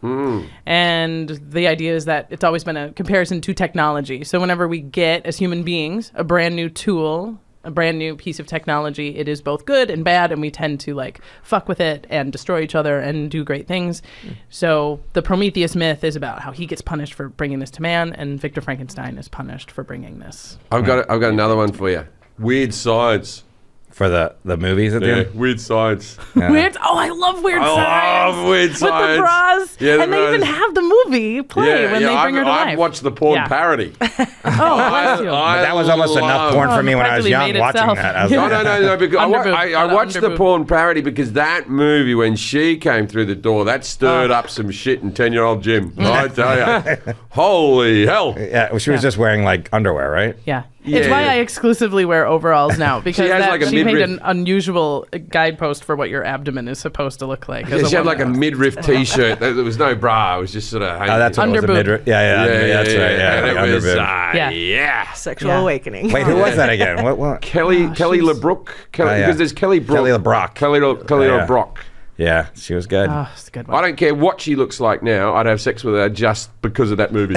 And the idea is that it's always been a comparison to technology. So whenever we get as human beings a brand new tool, a brand new piece of technology, it is both good and bad, and we tend to like fuck with it and destroy each other and do great things. So the Prometheus myth is about how he gets punished for bringing this to man, and Victor Frankenstein is punished for bringing this. I've got another one for you. Weird Science. for the movies at the Yeah, end? Weird Science. Yeah. Weird. Oh, I love Weird I Science. love Weird With Science. the bras. Yeah, the and they even bras. have the movie play when they bring her to I've life. watched the porn Yeah. parody. Oh, bless you. But that was almost enough porn for me when I was practically young made watching itself. that. I was No, like, no. Because Underboob. I watched the Underboob. porn parody because that movie, when she came through the door, that stirred up some shit in 10-year-old Jim. I tell you. Holy hell. Yeah, well, she was just wearing like underwear, right? Yeah. It's Yeah, why yeah. I exclusively wear overalls now because has like a she made midriff. an unusual guidepost for what your abdomen is supposed to look like. as Yeah, a she had like a woman. midriff T-shirt. There was no bra. It was just sort of. Oh, that's what it was. A Underboob. midriff. Yeah, that's right. Yeah, And like it was, underboob. Yeah. yeah. Sexual Yeah. awakening. Wait, who was that again? What? Kelly she's- LeBrook. Kelly, Oh, yeah. Because there's Kelly Brook. Kelly LeBrock. Kelly Yeah. LeBrock. Yeah, she was good. Oh, it's a good I one. don't care what she looks like now. I'd have sex with her just because of that movie.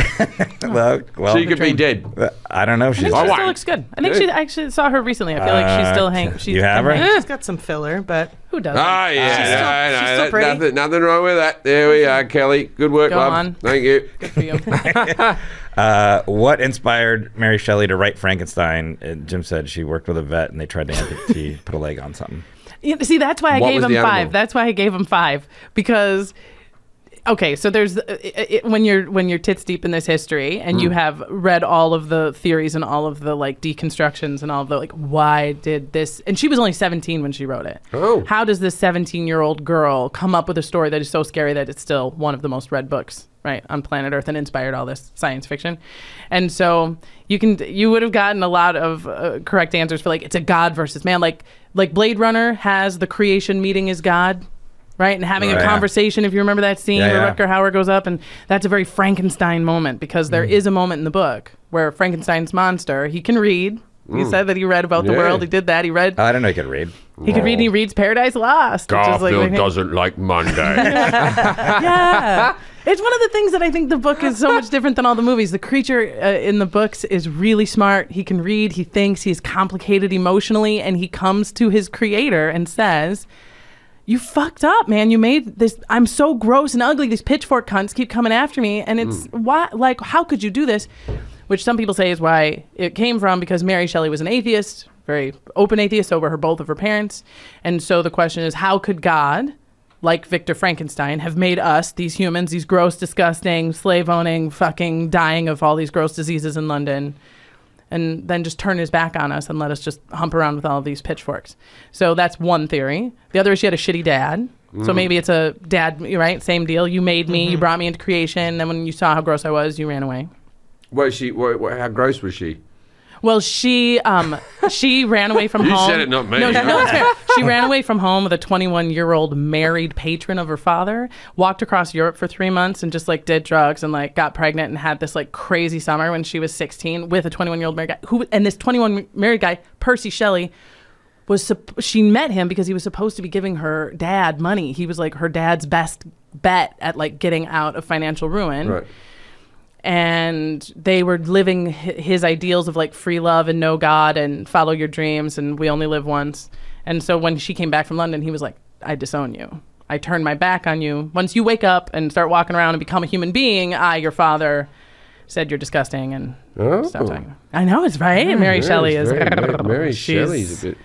well, She could be dead. I don't know if I she's. think I she won't. still looks good. I think she I actually saw her recently. I feel like she's still hanging. you have her? She's got some filler, but Who doesn't? Oh, yeah. she's no, still pretty. nothing wrong with that. There we are, Kelly. Good work, Go love. on. Thank you. Good for you. What inspired Mary Shelley to write Frankenstein? Jim said she worked with a vet and they tried to amputee, put a leg on something. Yeah, see, that's why I What gave was him the 5. animal? That's why I gave him 5 because okay, so there's when you're tits deep in this history and you have read all of the theories and all of the like deconstructions and all of the like, why did this? And she was only 17 when she wrote it. Oh. How does this 17-year-old girl come up with a story that is so scary that it's still one of the most read books, right, on planet Earth, and inspired all this science fiction? And so you would have gotten a lot of correct answers for like, it's a God versus man, like Blade Runner has the creation meeting is God. Right, and having a conversation, if you remember that scene where Rutger Hauer goes up, and that's a very Frankenstein moment, because there is a moment in the book where Frankenstein's monster, he can read. He said that he read about the world. He did that. He read. I didn't know he could read. He could read, and he reads Paradise Lost. Garfield doesn't like Monday. Yeah. It's one of the things that I think the book is so much different than all the movies. The creature in the books is really smart. He can read. He thinks. He's complicated emotionally, and he comes to his creator and says, you fucked up, man. You made this. I'm so gross and ugly. These pitchfork cunts keep coming after me. And it's why, like, how could you do this? Which some people say is why it came from, because Mary Shelley was an atheist, very open atheist, so were both of her parents. And so the question is, how could God, like Victor Frankenstein, have made us, these humans, these gross, disgusting, slave-owning, fucking dying of all these gross diseases in London, and then just turn his back on us and let us just hump around with all of these pitchforks? So that's one theory. The other is she had a shitty dad. So maybe it's a dad, right? Same deal. You made me. You brought me into creation. Then when you saw how gross I was, you ran away. What she? How gross was she? Well, she ran away from home. You said it, not me. No, it's fair. She ran away from home with a 21-year-old married patron of her father, walked across Europe for 3 months and just like did drugs and like got pregnant and had this like crazy summer when she was 16 with a 21-year-old married guy. And this 21 married guy, Percy Shelley, she met him because he was supposed to be giving her dad money. He was like her dad's best bet at like getting out of financial ruin. Right. And they were living his ideals of like free love and know God and follow your dreams and we only live once. And so when she came back from London, he was like, I disown you. I turn my back on you. Once you wake up and start walking around and become a human being, I, your father, said you're disgusting and stop talking. I know, it's right. Yeah, Mary Shelley is. Mary Shelley's a bit.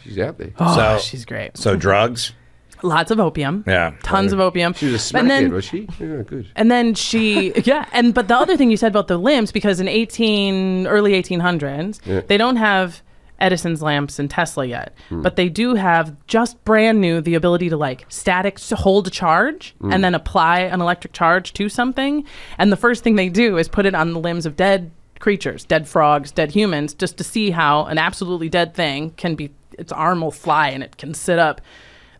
She's out there. Oh, she's great. So drugs. Lots of opium. Yeah. Tons of opium. She was a smackhead, was she? Yeah, good. And then she, but the other thing you said about the lamps, because in early 1800s, they don't have Edison's lamps and Tesla yet, but they do have just brand new the ability to like static hold a charge and then apply an electric charge to something. And the first thing they do is put it on the limbs of dead creatures, dead frogs, dead humans, just to see how an absolutely dead thing can be, its arm will fly and it can sit up.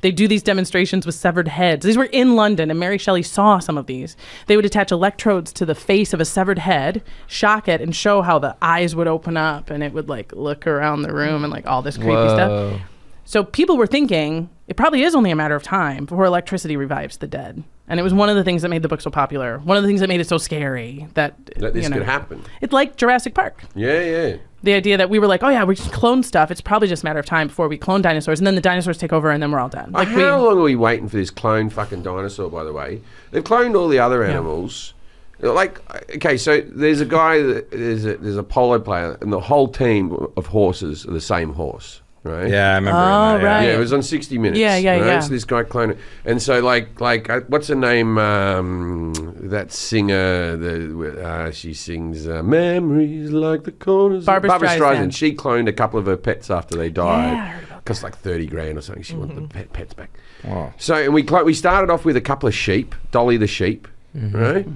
They do these demonstrations with severed heads. These were in London, and Mary Shelley saw some of these. They would attach electrodes to the face of a severed head, shock it, and show how the eyes would open up, and it would like look around the room and like all this creepy stuff. So people were thinking it probably is only a matter of time before electricity revives the dead. And it was one of the things that made the book so popular. One of the things that made it so scary that this could happen. It's like Jurassic Park. Yeah. The idea that we were like, oh yeah, we just clone stuff. It's probably just a matter of time before we clone dinosaurs, and then the dinosaurs take over, and then we're all dead. Like how long are we waiting for this clone fucking dinosaur? By the way, they've cloned all the other animals. Like, okay, so there's a guy, there's a polo player, and the whole team of horses are the same horse. Right. Yeah, I remember. Oh, right. Yeah, it was on 60 Minutes. Yeah. So this guy cloned it, and so like what's her name? That singer, she sings "Memories Like the Corners." Barbra Streisand. She cloned a couple of her pets after they died. Yeah, I heard about Cost like 30 grand or something. She wanted the pets back. Wow. So and we started off with a couple of sheep, Dolly the sheep, right?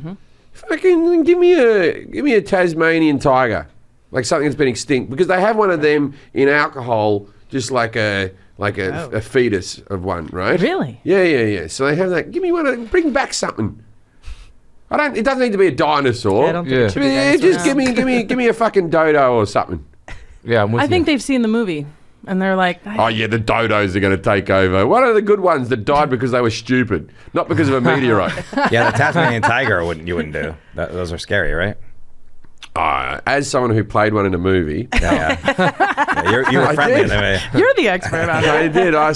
Fucking give me a Tasmanian tiger. Like something that's been extinct, because they have one of them in alcohol, just like a fetus of one, right? Really? Yeah. So they have that. Give me one. Bring back something. It doesn't need to be a dinosaur. I don't think it should be Yeah, just give me a fucking dodo or something. Yeah, I'm with I you. think they've seen the movie, and they're like, Oh yeah, the dodos are going to take over. One of the good ones that died because they were stupid, not because of a meteorite. Yeah, the Tasmanian tiger you wouldn't do. Those are scary, right? As someone who played one in a movie, Yeah, you were friendly in the way. you're the expert on I it. did. I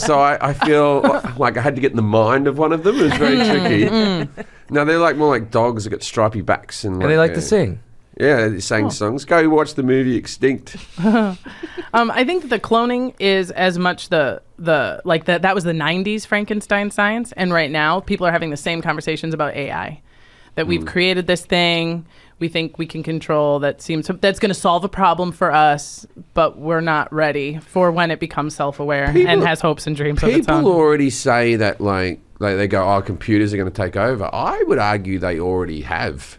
feel like I had to get in the mind of one of them. It was very tricky. No, they're like more like dogs that got stripy backs and And they like to sing. Yeah, they sang songs. Go watch the movie Extinct. I think the cloning is as much that was the 90s Frankenstein science, and right now people are having the same conversations about AI. That we've created this thing we think we can control that's going to solve a problem for us, but we're not ready for when it becomes self-aware and has hopes and dreams of its own. People already say that like they go, oh, computers are going to take over. I would argue they already have.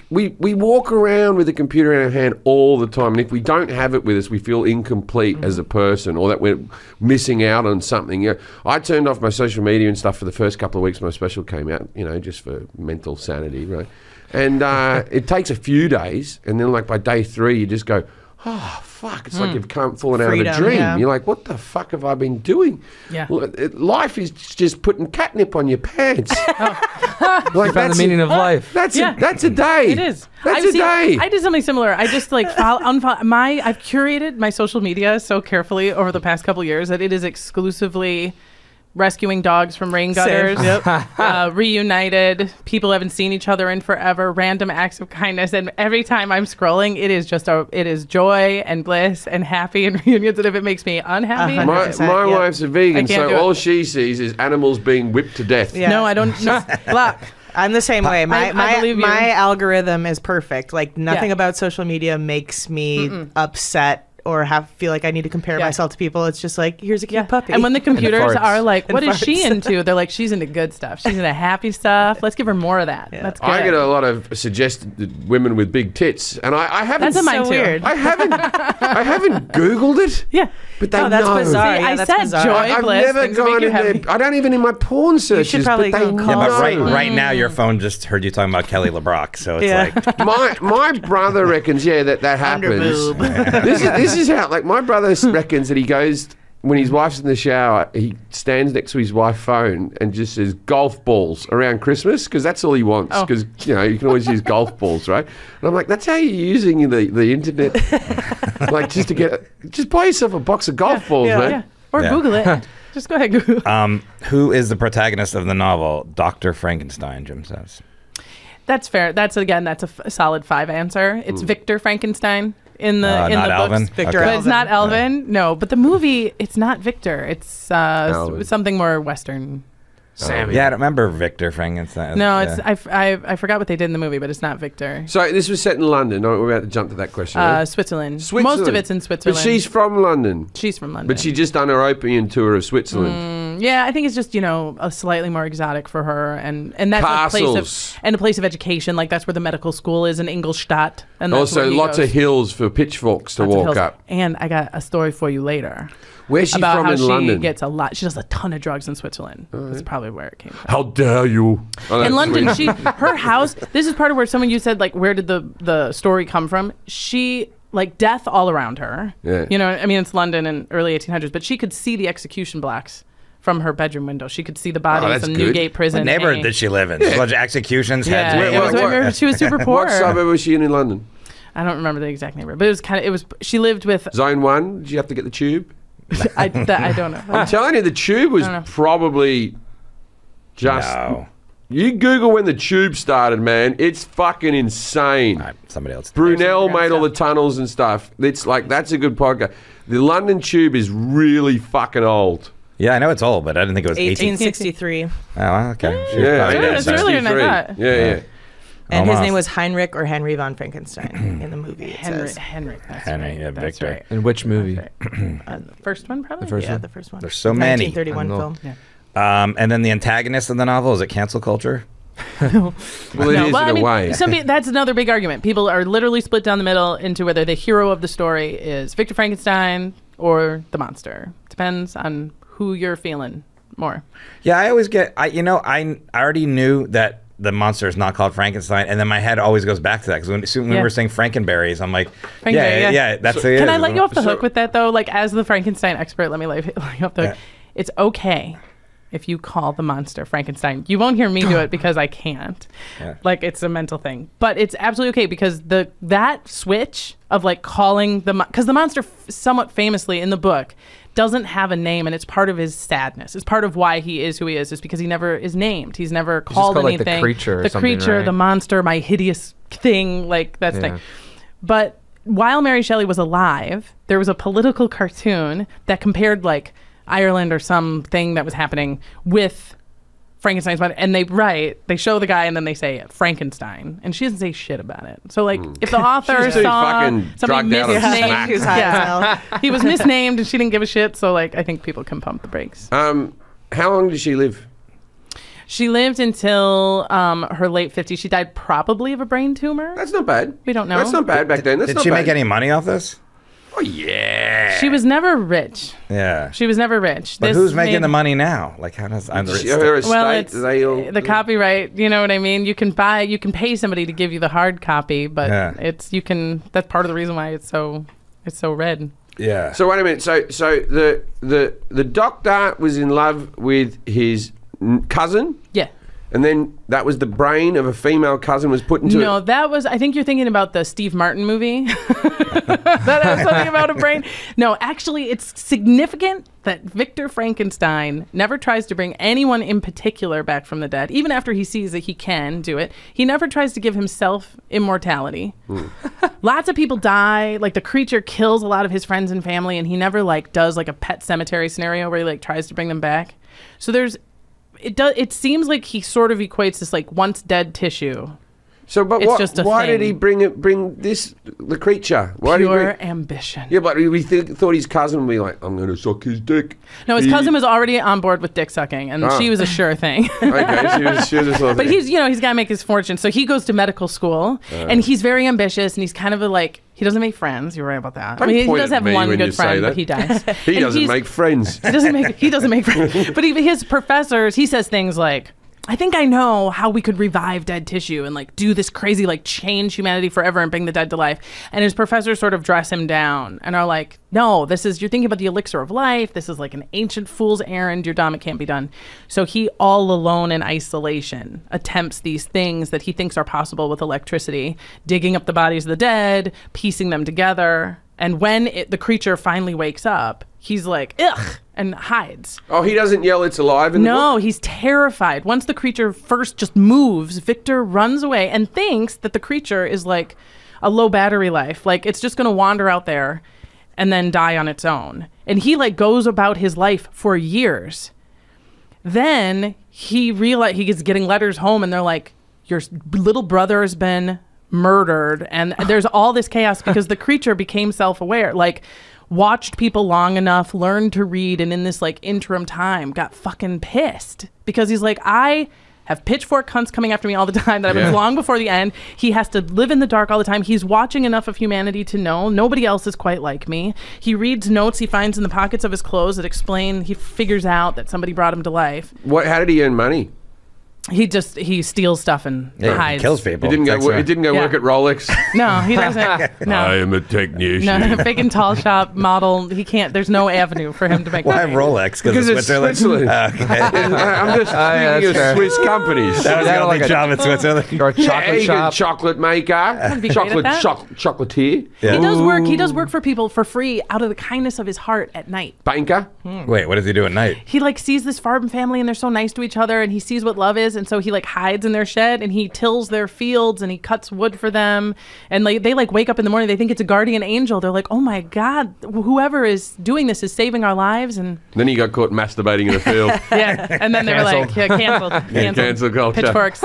We walk around with a computer in our hand all the time, and if we don't have it with us, we feel incomplete as a person, or that we're missing out on something. You know, I turned off my social media and stuff for the first couple of weeks my special came out, just for mental sanity, right? And it takes a few days, and then like by day 3, you just go, oh, fuck. It's like you've fallen out of a dream. Yeah. You're like, what the fuck have I been doing? Yeah. Life is just putting catnip on your pants. You found the meaning of life. That's a day. It is. That's a day. I did something similar. I just like I've curated my social media so carefully over the past couple years that it is exclusively rescuing dogs from rain gutters, reunited, people haven't seen each other in forever, random acts of kindness, and every time I'm scrolling, it is joy and bliss and happy and reunions. And if it makes me unhappy, my wife's a vegan, can't do so all it. she sees is animals being whipped to death. Yeah. no, I don't. No, block. I'm the same way. I believe you. My algorithm is perfect. Like nothing Yeah. about social media makes me upset or feel like I need to compare myself to people. It's just like, here's a cute puppy. And when the computers farts. are like, what And is she farts. into? They're like, she's into good stuff. She's into happy stuff. Let's give her more of that. That's good. I get a lot of suggested women with big tits, and I haven't. That's a mine so too. weird. I haven't Googled it. Yeah. But they Oh, that's know. bizarre. See, Yeah, I that's said bizarre. joy, I've bliss, never things that make gone you in happy. there. I don't even in my porn searches. probably but they go know. call Yeah, but Oh. right now your phone just heard you talking about Kelly LeBrock, so it's Yeah. like my brother reckons, that happens. Underboob. this is how, like, my brother reckons that he goes, when his wife's in the shower, he stands next to his wife's phone and just says golf balls around Christmas, because that's all he wants, because you can always use golf balls, right? And I'm like, that's how you're using the internet, like just buy yourself a box of golf balls, man. Yeah. Or Yeah. Google it. Just go ahead, Google. who is the protagonist of the novel? Dr. Frankenstein, Jim says. That's fair. That's a solid 5 answer. It's Victor Frankenstein in the Not books. Alvin? Victor Okay. But it's not Elvin. No, but the movie, it's not Victor. It's Alvin. something more Western. Sammy. Yeah, I don't remember Victor Frankenstein. No, Yeah. it's I forgot what they did in the movie, but it's not Victor. So this was set in London. No, we're about to jump to that question. right? Switzerland. Switzerland. Most of it's in Switzerland. But she's from London. She's from London. But she just done her opium tour of Switzerland. Yeah, I think it's just a slightly more exotic for her, and that's Castles. a place of education. Like that's where the medical school is in Ingolstadt, and that's Also, where he lots goes. of hills for pitchforks to Lots of walk hills. up. And I got a story for you later Where's she about from how in she London? gets a lot. She does a ton of drugs in Switzerland. That's probably where it came from. How dare you? Oh, that's In London, sweet. her house. This is part of where someone you said like, where did the story come from? She like death all around her. Yeah. I mean, it's London in early 1800s, but she could see the execution blocks from her bedroom window. She could see the bodies that's in good. Newgate Prison. What neighborhood hanging. did she live in? A bunch of executions, heads Yeah, hanging it was out. where she was super poor. What suburb was she in London? I don't remember the exact neighborhood, but it was. She lived with. Zone 1? Did you have to get the tube? I don't know. I'm telling you, the tube was I don't know. probably just... No. You Google when the tube started, man. It's fucking insane. All right, somebody else. Brunel There's some made all the stuff. tunnels and stuff. It's like, that's a good podcast. The London Tube is really fucking old. Yeah, I know it's old, but I didn't think it was 18. 1863. Oh, well, okay. She was Yeah, probably yeah, dead it's then. earlier than I 63. thought. Yeah. And his Almost. name was Heinrich or Henry von Frankenstein in the movie. It says. Henry. That's Henry, right. yeah, That's Victor. right. In which movie? First one, probably. The first Yeah, one? the first one. There's so many. 1931 I know. film. Yeah. And then the antagonist of the novel, is it cancel culture? Well, it No, is well, in I a mean, way. that's another big argument. People are literally split down the middle into whether the hero of the story is Victor Frankenstein or the monster. Depends on who you're feeling more. Yeah, I always get, I already knew that the monster is not called Frankenstein, and then my head always goes back to that, because when we Yeah. were saying Frankenberries, I'm like, Frankenberry, yeah, that's the Can I let you off the So- hook with that, though? Like, as the Frankenstein expert, let me let you off the hook. Yeah. It's okay if you call the monster Frankenstein. You won't hear me do it because I can't. Yeah. Like, it's a mental thing. But it's absolutely okay, because that switch of, like, calling because the monster somewhat famously in the book doesn't have a name, and it's part of his sadness. It's part of why he is who he is because he never is named. He's never called called, anything. like, the creature or something, right? the monster, my hideous thing, like that thing. But while Mary Shelley was alive, there was a political cartoon that compared like Ireland or something that was happening with Frankenstein's body, and they show the guy and then they say Frankenstein, and she doesn't say shit about it. So like, if the author She's saw fucking somebody drugged out and misnamed, smacked. Who's high as hell. he was misnamed and she didn't give a shit. So like, I think people can pump the brakes. How long did she live? She lived until her late 50s. She died probably of a brain tumor. That's not bad. We don't know. That's not bad back then. That's Did not she bad. make any money off this? Oh yeah. She was never rich. Yeah. She was never rich. But This who's making made- the money now? Like, how does Her estate, Well, it's they all, the copyright. You know what I mean? You can pay somebody to give you the hard copy, but Yeah. That's part of the reason why it's so red. Yeah. So wait a minute. So the doctor was in love with his cousin, Yeah. and then that was the brain of a female cousin was put into No, it. that was. I think you're thinking about the Steve Martin movie. That has something about a brain. No, actually, it's significant that Victor Frankenstein never tries to bring anyone in particular back from the dead, even after he sees that he can do it. He never tries to give himself immortality. Lots of people die. Like the creature kills a lot of his friends and family, and he never like does like a Pet Cemetery scenario where he like tries to bring them back. So it seems like he sort of equates this like once dead tissue. So, but It's just a why did thing. he bring the creature? Why did he Pure bring? ambition. Yeah, but thought his cousin would be like, I'm going to suck his dick. No, his cousin was already on board with dick sucking, and Oh. she was a sure thing. Okay, she was a sort of But he's got to make his fortune. So he goes to medical school, and he's very ambitious, and he's kind of he doesn't make friends. You're right about that. Don't he point does at have me one when you good say friend, that. but he dies. He And doesn't he's- make friends. He doesn't make friends. But even his professors, he says things like, I think I know how we could revive dead tissue and like do this crazy, like change humanity forever and bring the dead to life. And his professors sort of dress him down and are like, no, you're thinking about the elixir of life. This is like an ancient fool's errand. You're dumb. It can't be done. So he, all alone in isolation, attempts these things that he thinks are possible with electricity, digging up the bodies of the dead, piecing them together. And when the creature finally wakes up, he's like, ugh, and hides. Oh, he doesn't yell, it's alive in the book? No, he's terrified. Once the creature first just moves, Victor runs away and thinks that the creature is like a low battery life. Like it's just going to wander out there and then die on its own. And he like goes about his life for years. Then he gets getting letters home and they're like, your little brother has been murdered. And there's all this chaos because the creature became self-aware. Like watched people long enough, learned to read, and in this like interim time got fucking pissed because he's like, I have pitchfork cunts coming after me all the time that happens long before the end. He has to live in the dark all the time. He's watching enough of humanity to know nobody else is quite like me. He reads notes he finds in the pockets of his clothes that explain, he figures out that somebody brought him to life. How did he earn money? He steals stuff and Yeah, he hides. kills people. He didn't Takes go Yeah. work at Rolex. No, he doesn't. No. I am a technician. No, big and tall shop model. He can't. There's no avenue for him to make Why money. Rolex? Because it's Switzerland. Okay. I'm just yeah, thinking of that's fair. Swiss companies. That was the That only like a- job in Switzerland. Or a Yeah, chocolate you got shop. chocolate maker, be great chocolate at that. chocolatier, Yeah. He does work. He does work for people for free out of the kindness of his heart at night. banker. Wait, what does he do at night? He like sees this farm family and they're so nice to each other and he sees what love is and so he like hides in their shed and he tills their fields and he cuts wood for them and like they like wake up in the morning, they think it's a guardian angel. They're like, oh my God, whoever is doing this is saving our lives. And Then he got caught masturbating in a field. yeah, and then they're like, yeah, canceled. cancel culture. Pitchforks.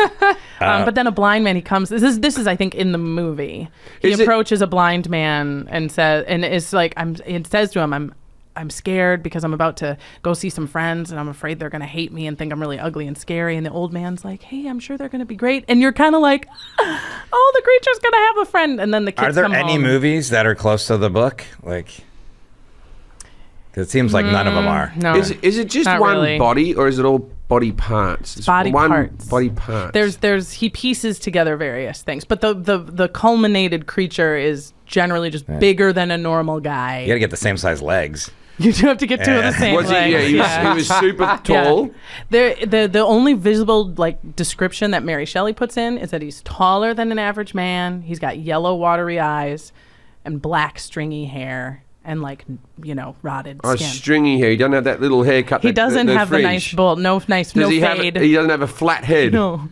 But then a blind man, he comes. This is I think in the movie. He Is it- approaches a blind man and says, and is like, it says to him, I'm scared because I'm about to go see some friends and I'm afraid they're going to hate me and think I'm really ugly and scary. And the old man's like, hey, I'm sure they're going to be great. And you're kind of like, oh, the creature's going to have a friend. And then the kids Are there come any home. movies that are close to the book? Like, 'cause it seems like none of them are. No. Is it just Not one really. body or is it all body parts? It's Body one parts. Body parts. There's he pieces together various things, but the culminated creature is generally just bigger than a normal guy. You gotta get the same size legs. You do have to get two of the same was he? legs. Yeah, he was super tall. The only visible like description that Mary Shelley puts in is that he's taller than an average man. He's got yellow watery eyes and black stringy hair. and like rotted Oh, skin. stringy hair. He doesn't have that little haircut. He doesn't have the nice bolt. No Does no he fade. he doesn't have a flat head. No.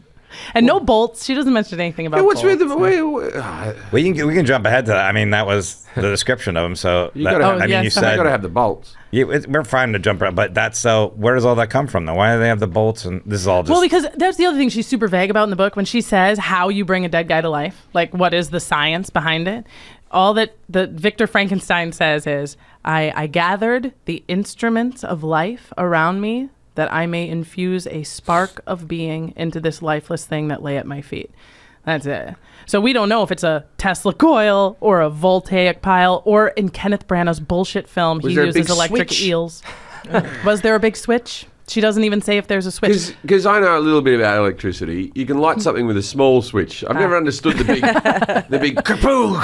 And no bolts. She doesn't mention anything about Hey, what's bolts. with the? We can jump ahead to that. I mean, that was the description of him. So You gotta have- I mean, yes, you I You said got to have the bolts. we're fine to jump around, but that's so. Where does all that come from? Though, why do they have the bolts? And this is all just Well, because that's the other thing she's super vague about in the book when she says how you bring a dead guy to life. Like, what is the science behind it? All that the Victor Frankenstein says is, I gathered the instruments of life around me that I may infuse a spark of being into this lifeless thing that lay at my feet. That's it. So we don't know if it's a Tesla coil or a voltaic pile, or in Kenneth Branagh's bullshit film, Was he there a uses big electric switch? eels. Was there a big switch? She doesn't even say if there's a switch. Because I know a little bit about electricity. You can light something with a small switch. I've never understood the big kapoo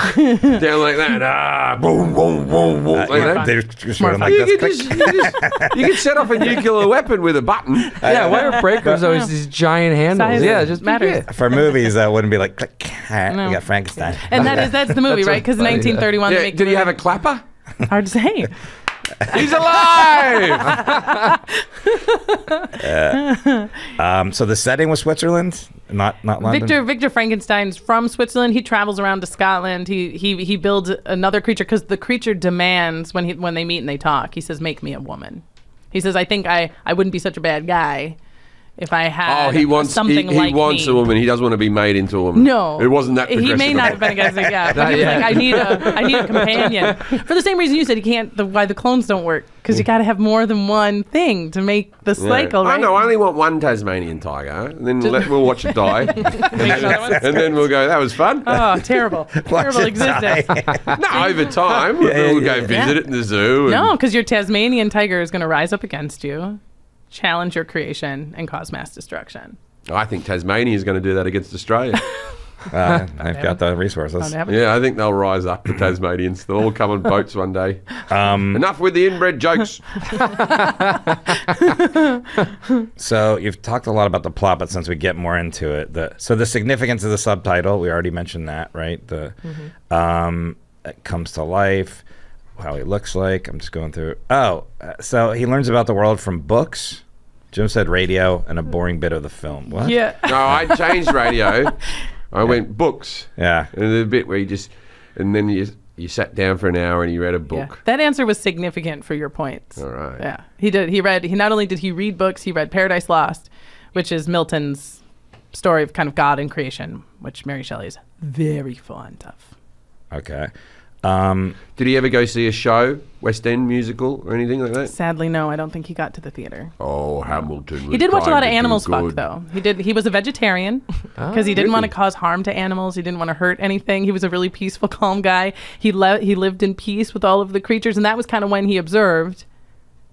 down like that. Boom, boom, boom, boom, like that. they just went like You this. you could set off a nuclear weapon with a button. Yeah, why are breakers always these giant handles? Size Yeah, just matters. For movies, that wouldn't be like click. No. We got Frankenstein. And that's the movie, right? Because in funny, yeah. 1931, they Yeah, make did the he have a movie. clapper? Hard to say. He's alive! So the setting was Switzerland, not London. Victor Frankenstein's from Switzerland. He travels around to Scotland. He builds another creature because the creature demands when they meet and they talk. He says, "Make me a woman." He says, "I think I wouldn't be such a bad guy if I had Oh, he wants something he like wants me." a woman. He doesn't want to be made into a woman. No, it wasn't that. He may not have been against it, yeah. But he was Not like, yet. I need a companion for the same reason you said he can't. Why the clones don't work because you got to have more than one thing to make the cycle, right? I know. I only want one Tasmanian tiger, and then we'll watch it die, and then we'll go. That was fun. Oh, terrible, terrible it existence. No, over time we'll go visit it in the zoo. No, because your Tasmanian tiger is going to rise up against you, challenge your creation, and cause mass destruction. I think Tasmania is going to do that against Australia. I've got the resources. Bound to happen. Yeah, I think they'll rise up. The Tasmanians, they'll all come on boats one day. Enough with the inbred jokes. So you've talked a lot about the plot, but since we get more into it, so the significance of the subtitle, we already mentioned that, right? It comes to life, how he looks like. I'm just going through. So he learns about the world from books. Jim said radio and a boring bit of the film. What? Yeah. No, I changed radio. I went books. Yeah. And the bit where and then you sat down for an hour and you read a Yeah. book. That answer was significant for your points. All right. Yeah. He not only did he read books, he read Paradise Lost, which is Milton's story of kind of God and creation, which Mary Shelley is very fond of. Okay. Did he ever go see a show, West End musical or anything like that? Sadly, no, I don't think he got to the theater. Oh, Hamilton. He did watch a was lot of trying to do animals fuck good. though. He was a vegetarian because he didn't want to cause harm to animals. He didn't want to hurt anything. He was a really peaceful, calm guy. He lived in peace with all of the creatures, and that was kind of when he observed,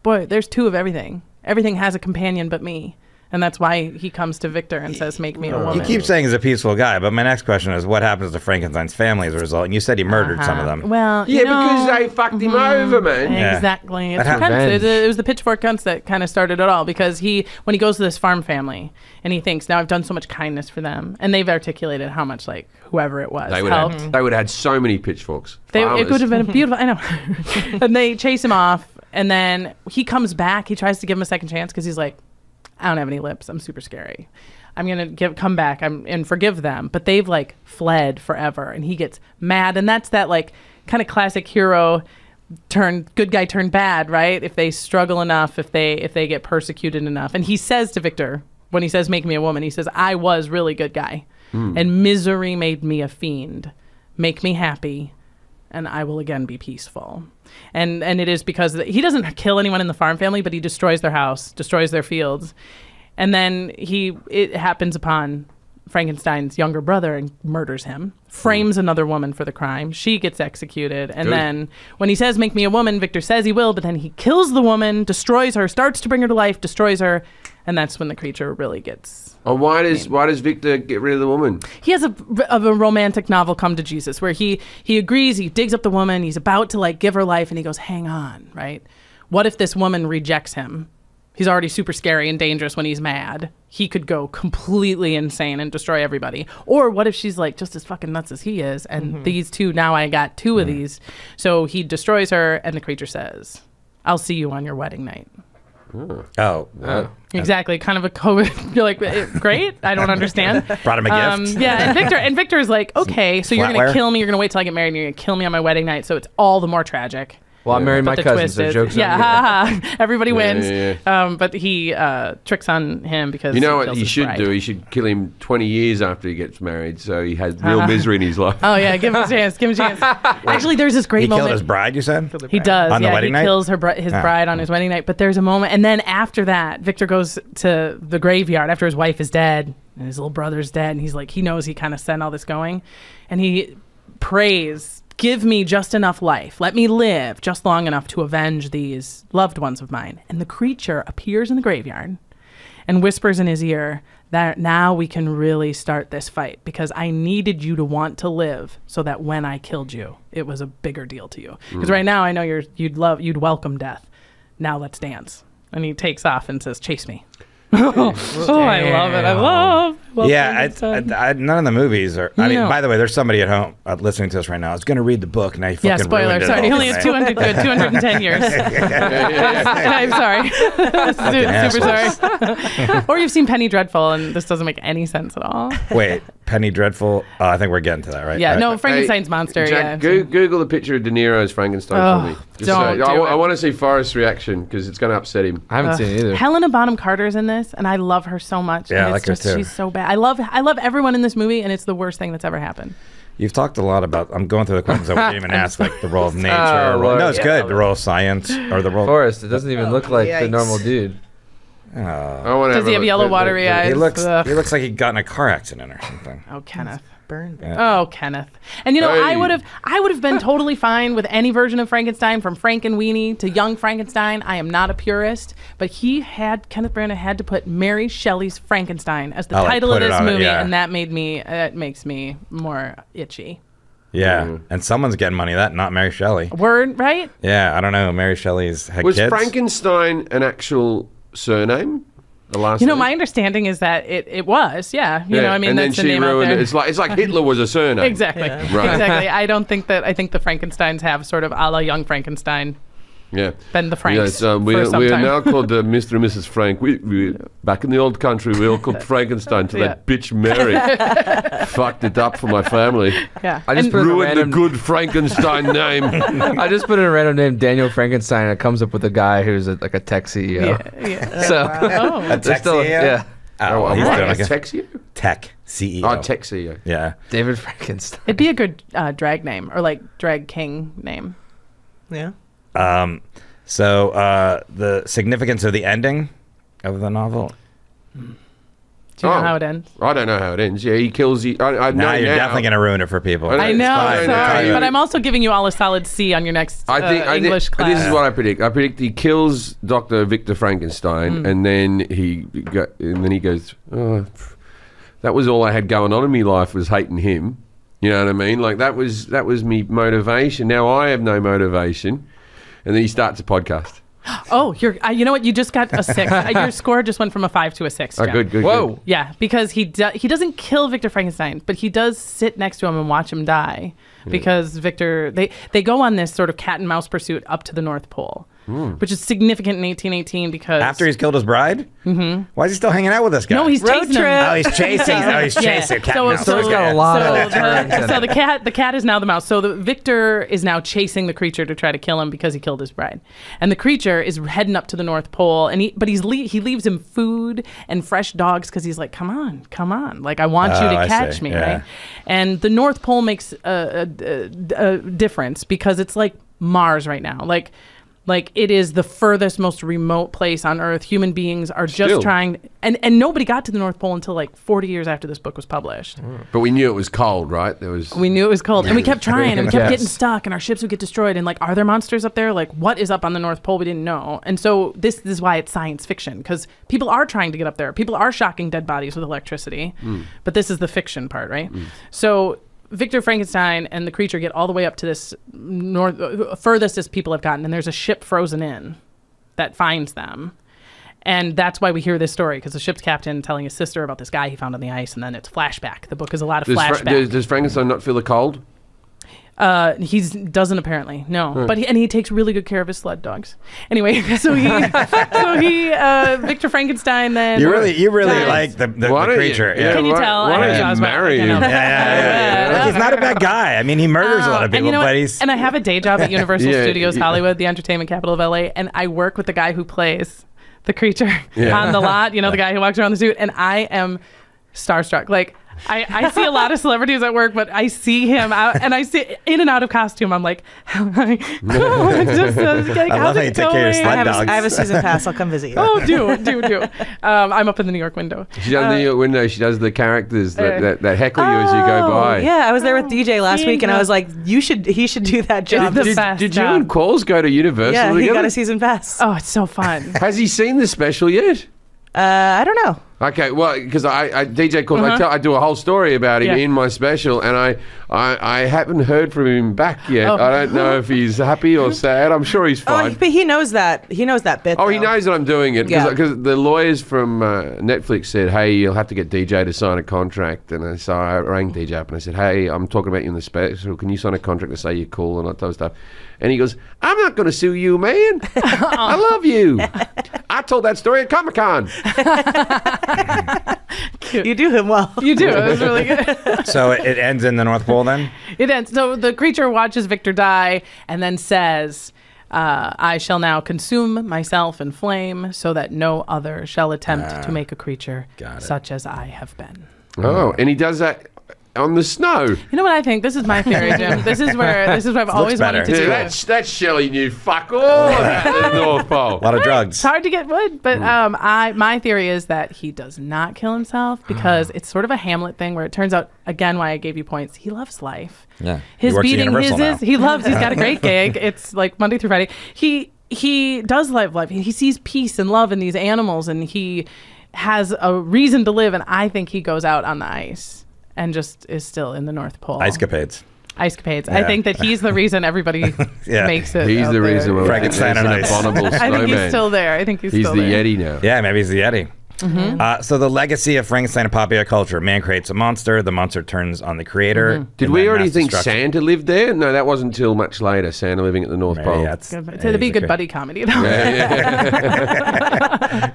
boy, there's two of everything. Everything has a companion but me. And that's why he comes to Victor and says, "Make me a woman." You keep saying he's a peaceful guy, but my next question is, what happens to Frankenstein's family as a result? And you said he murdered some of them. Well, Yeah, you know, because they fucked him over, man. Yeah. Exactly. It's That kind of, Revenge. it was the pitchfork guns that kind of started it all because when he goes to this farm family and he thinks, now I've done so much kindness for them, and they've articulated how much like whoever it was They would helped. have had so many pitchforks. It Farmers. could have been a beautiful. I know. And they chase him off, and then he comes back. He tries to give him a second chance because he's like, I don't have any lips. I'm super scary. I'm gonna come back and forgive them, but they've like fled forever, and he gets mad, and that's that like kind of classic hero good guy turned bad, right? If they struggle enough, if they get persecuted enough, and he says to Victor when he says, "Make me a woman," he says, "I was really good guy, and misery made me a fiend. Make me happy, and I will again be peaceful." And it is because he doesn't kill anyone in the farm family, but he destroys their house, destroys their fields. And then it happens upon Frankenstein's younger brother and murders him, frames another woman for the crime. She gets executed. And Good. then when he says, "Make me a woman," Victor says he will, but then he kills the woman, destroys her, starts to bring her to life, destroys her. And that's when the creature really gets... Oh, why does Victor get rid of the woman? He has a romantic novel come to Jesus where he agrees, he digs up the woman, he's about to like give her life, and he goes, hang on, right? What if this woman rejects him? He's already super scary and dangerous when he's mad. He could go completely insane and destroy everybody. Or what if she's like just as fucking nuts as he is, and these two, now I got two of these. So he destroys her, and the creature says, I'll see you on your wedding night. Oh, Exactly. Kind of a COVID. You're like, great. I don't understand. brought him a gift. Yeah. And Victor is like, okay, so you're going Flatware? to kill me. You're going to wait till I get married and you're going to kill me on my wedding night. So it's all the more tragic. Well, I married my But the cousin, twist so is, joke's yeah, on me. ha, ha, everybody wins. yeah. But he tricks on him because You know he what kills he his should bride. do? He should kill him 20 years after he gets married, so he has real misery in his life. Oh yeah, give him a chance. Give him a chance. Actually, there's this great He moment. killed his bride, you said? He does. On the Yeah, wedding he night? kills his bride on his wedding night. But there's a moment, and then after that, Victor goes to the graveyard after his wife is dead and his little brother's dead, and he's like, he knows he kind of sent all this going, and he prays, give me just enough life. Let me live just long enough to avenge these loved ones of mine. And the creature appears in the graveyard and whispers in his ear that now we can really start this fight because I needed you to want to live so that when I killed you, it was a bigger deal to you. Because right now I know you'd welcome death. Now let's dance. And he takes off and says, chase me. Oh, I love it. I love Yeah, Frankenstein. none of the movies are. I mean, No. by the way, there's somebody at home listening to us right now. I was going to read the book, and I fucking Yeah, spoiler. ruined it Sorry, all he only for has me. 210 years. I'm sorry. Super sorry. Or you've seen Penny Dreadful, and this doesn't make any sense at all. Wait, Penny Dreadful. Oh, I think we're getting to that, right? Yeah, Right. no, Frankenstein's monster. Jack, Yeah. Google the picture of De Niro's Frankenstein Oh, for me. don't do I it. want to see Forrest's reaction because it's going to upset him. I haven't seen it either. Helena Bonham Carter's in this, and I love her so much. Yeah, and I it's like her just, too. She's so bad. I love everyone in this movie, and it's the worst thing that's ever happened. You've talked a lot about. I'm going through the questions I wouldn't even ask, like the role of nature. Oh, role, no, Lord. it's good. The role of science, or the role. Forrest, it doesn't even look like the Yikes. normal dude. I wanna Does he have a- yellow, the- watery eyes? He looks. Ugh. He looks like he got in a car accident or something. Oh, Kenneth. Burn. Oh, Kenneth. And you know, Hey. I would have been totally fine with any version of Frankenstein, from Frank and Weenie to Young Frankenstein. I am not a purist, but Kenneth Branagh had to put Mary Shelley's Frankenstein as the Oh, like, title of put it this on it, movie, yeah. and it makes me more itchy. Yeah, and someone's getting money that, not Mary Shelley. Word, right? Yeah, I don't know. Mary Shelley's had Was kids. Frankenstein an actual surname? The last You know, name? my understanding is that it was, yeah. You know, I mean, and then that's the she name out ruined there. it. It's like Hitler was a surname. Exactly. Yeah. Right. Exactly. I think the Frankensteins have sort of a la Young Frankenstein Yeah. been the Franks Yes, we for some are time. now called Mr. and Mrs. Frank. We back in the old country, we all called Frankenstein till that bitch Mary fucked it up for my family. Yeah. I just And- put in a Ruined the random. good Frankenstein name. I just put in a random name, Daniel Frankenstein, and it comes up with a guy who's like a tech CEO. yeah. So Oh. A they're tech still, CEO? yeah, Oh, well, he's what? doing like a Text you? tech CEO. Oh, tech CEO. Yeah. David Frankenstein. It'd be a good drag name, or like drag king name. Yeah. So the significance of the ending of the novel. Do you know Oh. how it ends? I don't know how it ends. Yeah, he kills you. I Now know you're now. definitely going to ruin it for people. I I know, fine, sorry, no, but I'm also giving you all a solid C on your next English class. This is what I predict. I predict he kills Dr. Victor Frankenstein, and then he goes, oh, that was all I had going on in my life was hating him. You know what I mean? Like that was me motivation. Now I have no motivation, and then he starts a podcast. Oh, you know what? You just got a 6. Your score just went from a 5 to a 6. Oh, Jeff. good. Whoa. Yeah, because he doesn't kill Victor Frankenstein, but he does sit next to him and watch him die. Because Victor, they go on this sort of cat and mouse pursuit up to the North Pole, which is significant in 1818 because After he's killed his bride? Mm-hmm. Why is he still hanging out with this guy? no, he's Road chasing him. trip. Oh, he's chasing. Yeah. Cat So- and mouse. so it's got a Okay. lot So, of turns in so it. the cat is now the mouse. So the Victor is now chasing the creature to try to kill him because he killed his bride, and the creature is heading up to the North Pole, and he leaves him food and fresh dogs because he's like, come on, like I want you Oh, to I catch see. me, Yeah. right? And the North Pole makes a difference because it's like Mars right now, like it is the furthest, most remote place on Earth. Human beings are just Still. trying, and nobody got to the North Pole until like 40 years after this book was published. But we knew it was cold, right? There was. We knew it was cold, and we kept trying, and we kept Yes. getting stuck, and our ships would get destroyed. And like, are there monsters up there? Like, what is up on the North Pole? We didn't know. And so this is why it's science fiction, because people are trying to get up there. People are shocking dead bodies with electricity, but this is the fiction part, right? So Victor Frankenstein and the creature get all the way up to this furthest as people have gotten, and there's a ship frozen in that finds them. And that's why we hear this story, because the ship's captain telling his sister about this guy he found on the ice, and then it's flashback. The book is a lot of flashback. Does Frankenstein not feel the cold? He doesn't apparently, no. But he takes really good care of his sled dogs. Anyway, so Victor Frankenstein then. You really dies. like the creature. Yeah, Can you tell? Why I know don't you Jaws, but I marry can't him? help it. Yeah. He's not a bad guy. I mean, he murders a lot of people, and you know but what? he's. And I have a day job at Universal Yeah, Studios yeah. Hollywood, the entertainment capital of LA, and I work with the guy who plays the creature on the lot. You know, the guy who walks around the suit, and I am starstruck. Like, I see a lot of celebrities at work, but I see him out, and I see in and out of costume. I'm like, how's love it how you take care of your going? sled dogs. I have a season pass. I'll come visit you. Oh, do. I'm up in the New York window. She does the New York window. She does the characters that heckle you as you go by. Yeah, I was there with DJ last week, and I was like, he should do that job. the best Did you job. and Qualls go to Universal Yeah, he together? got a season pass. Oh, it's so fun. Has he seen the special yet? I don't know. Okay, well, because I DJ Qualls, I do a whole story about him Yeah. in my special, and I haven't heard from him back yet. Oh. I don't know if he's happy or sad. I'm sure he's Oh, fine. but he knows that. He knows that bit. Oh, he though. knows that I'm doing it Yeah. because the lawyers from Netflix said, "Hey, you'll have to get DJ to sign a contract." And so I rang DJ up and I said, "Hey, I'm talking about you in the special. Can you sign a contract to say you're cool and all that type of stuff?" And he goes, "I'm not going to sue you, man. I love you. I told that story at Comic-Con." You do him well. You do. It was really good. So it ends in the North Pole then? It ends. So the creature watches Victor die and then says, I shall now consume myself in flame so that no other shall attempt to make a creature Got it. such as I have been. Oh, and he does that on the snow. You know what I think? This is my theory, Jim. This is what I've always wanted to better. do. Yeah, that's Shelley knew fuck all about the North Pole. A lot of drugs. It's hard to get wood, but my theory is that he does not kill himself because it's sort of a Hamlet thing where it turns out, again, why I gave you points, he loves life. Yeah. His He works at beating, Universal now. he's got a great gig. It's like Monday through Friday. He does love life. He sees peace and love in these animals, and he has a reason to live, and I think he goes out on the ice and just is still in the North Pole. Icecapades. Icecapades. Yeah. I think that he's the reason everybody Yeah. makes it. He's out the there. reason why Frankenstein on there's ice. an abominable I think he's snowman. still there. I think he's He's still the there. Yeti now. Yeah, maybe he's the Yeti. Mm-hmm. So the legacy of Frankenstein in popular culture: man creates a monster, the monster turns on the creator. Mm-hmm. Did and we then already mass think destruction. Santa lived there? No, that wasn't until much later. Santa living at the North Maybe Pole. that's- It'd be a good buddy comedy, though.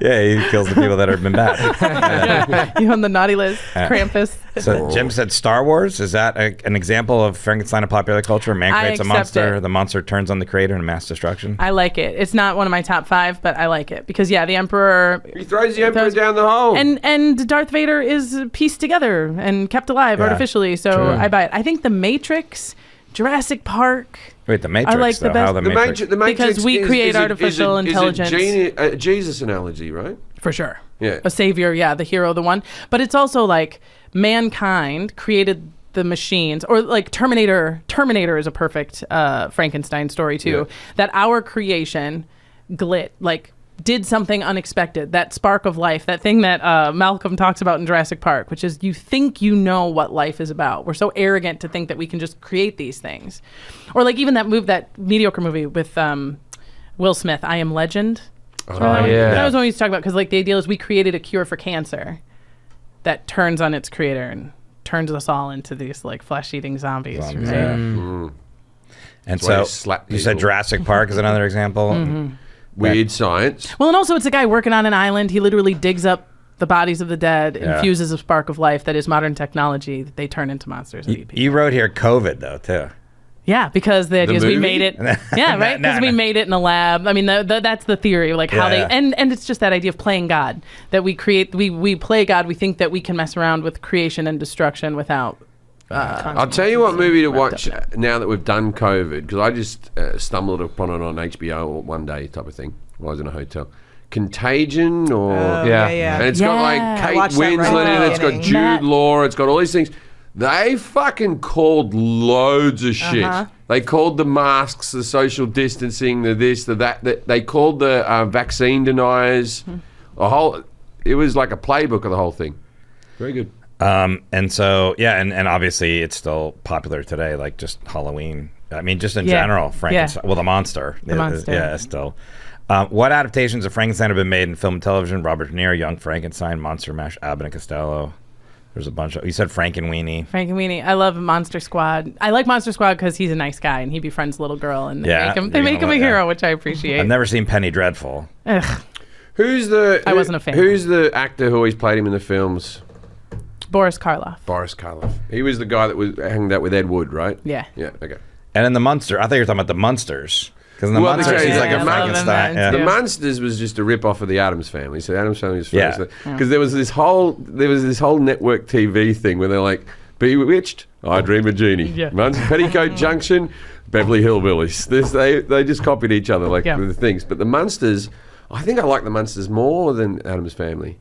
Yeah, he kills the people that have been bad. You on the naughty list, Krampus. So Jim said Star Wars. Is that an example of Frankenstein in popular culture? Man I creates a accept monster, it. the monster turns on the creator and mass destruction. I like it. It's not one of my top 5, but I like it because the Emperor He throws the Emperor down the hole. and Darth Vader is pieced together and kept alive Yeah, artificially. So true. I buy it. I think The Matrix, Jurassic Park. Wait, the Matrix. like the though. best- How the the Matrix? Matrix Because we create artificial intelligence. Is a Jesus analogy, right? For sure. Yeah. A savior, the hero, the one. But it's also like mankind created the machines, or like Terminator. Terminator is a perfect Frankenstein story too. Yeah. That our creation did something unexpected. That spark of life, that thing that Malcolm talks about in Jurassic Park, which is you think you know what life is about. We're so arrogant to think that we can just create these things. Or like even that mediocre movie with Will Smith, I Am Legend. yeah. That was what we used to talk about, because like the idea is we created a cure for cancer that turns on its creator and turns us all into these like flesh-eating zombies. Right? And That's why so you slap you said people. Jurassic Park is another example. Mm-hmm. Weird science. Well, and also it's a guy working on an island. He literally digs up the bodies of the dead, Yeah. infuses a spark of life that is modern technology that they turn into monsters. And eat people. You wrote here COVID though too. Yeah, because the idea is we movie? made it. Yeah, right. Because we made it in a lab. I mean, that's the theory, like how Yeah. they and it's just that idea of playing God, that we create. We play God. We think that we can mess around with creation and destruction without. I'll tell you what movie to watch now that we've done COVID, because I just stumbled upon it on HBO one day type of thing while I was in a hotel. Contagion or... Yeah. And it's got like I Kate watched that right Winslet at in the it, it's got beginning. Jude Matt- Law, it's got all these things. They fucking called loads of shit. They called the masks, the social distancing, the this, the that. They called the vaccine deniers. It was like a playbook of the whole thing. Very good. And so and obviously it's still popular today, like just Halloween. I mean, just in Yeah. general, Frankenstein. Well, the monster. The monster. Yeah, still. What adaptations of Frankenstein have been made in film and television? Robert De Niro, Young Frankenstein, Monster Mash, Abbott and Costello. There's a bunch of. You said Frankenweenie. Frankenweenie. I love Monster Squad. I like Monster Squad because he's a nice guy and he befriends a little girl and they make him a hero, which I appreciate. I've never seen Penny Dreadful. Ugh. I wasn't a fan. Who's the actor who always played him in the films? Boris Karloff. Boris Karloff. He was the guy that was hanging out with Ed Wood, right? Yeah. Yeah. Okay. And in the Munster, I thought you were talking about the Munsters. Because in the Munsters, he's like a Frankenstein. Yeah. The Munsters was just a rip-off of the Addams Family. So the Addams Family was first. Yeah. Because there was this whole network TV thing where they're like, Bewitched, I Dream a Genie. Yeah. Petticoat Junction, Beverly Hillbillies. They just copied each other like the things. But the Munsters, I think I like the Munsters more than Addams Family.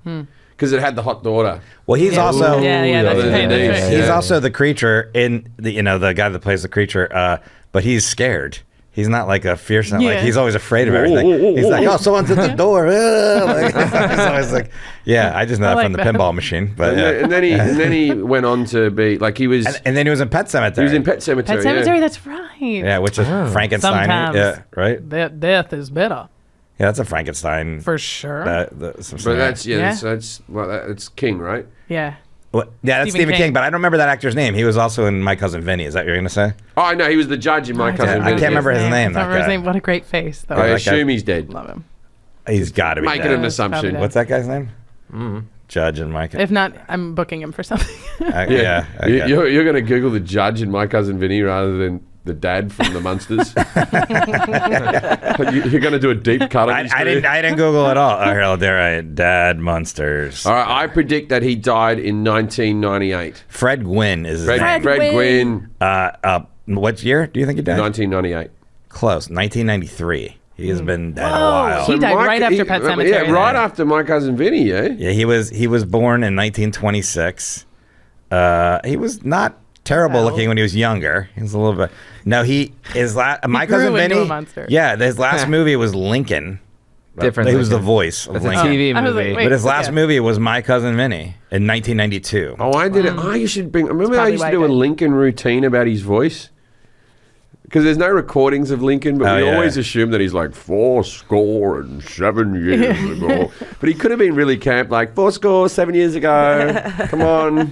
Because it had the hot daughter. Well, he's also He's also the creature in the the guy that plays the creature, but he's scared. He's not like a fierce, like he's always afraid of everything. He's like, oh, someone's at the door. Like, he's always like, I just know that from the pinball machine. But and then he went on to be like he was, and then he was in Pet Cemetery. He was in Pet Cemetery. Pet Cemetery, that's right. Yeah, which is Frankenstein. Sometimes. Yeah, right. Death is better. Yeah, that's a Frankenstein For sure. But that's it's King, right? Yeah. Well, yeah, that's Stephen King, but I don't remember that actor's name. He was also in My Cousin Vinny. Is that what you're going to say? Oh, no, he was the judge in My Cousin Vinny. I can't remember his name. I remember his name. What a great face, though. I assume he's dead. Love him. He's got to be Making dead. an assumption. What's that guy's name? Judge in My Cousin. If not, I'm booking him for something. Okay. You're going to Google the judge in My Cousin Vinny rather than the dad from the Munsters. You're going to do a deep cut on his career? I didn't Google at all. Oh, there I Dad Munsters. All right, I predict that he died in 1998. Fred Gwynn is his name. Fred Gwynn. What year do you think he died? 1998. Close. 1993. He has been dead a while. He died right after Pet Sematary. Yeah, right after My Cousin Vinny, Yeah, he was born in 1926. He was not terrible looking when he was younger. He was a little bit. No, My Cousin Vinny. Yeah, his last movie was Lincoln. Different. He was the voice of That's a Lincoln. TV movie. But his last movie was My Cousin Vinny in 1992. Oh, I did it. Oh, you should bring. Remember, I probably used to why do I a did. Lincoln routine about his voice. Because there's no recordings of Lincoln, but we always assume that he's like 407 years ago. But he could have been really camp, like 7 years ago. Come on,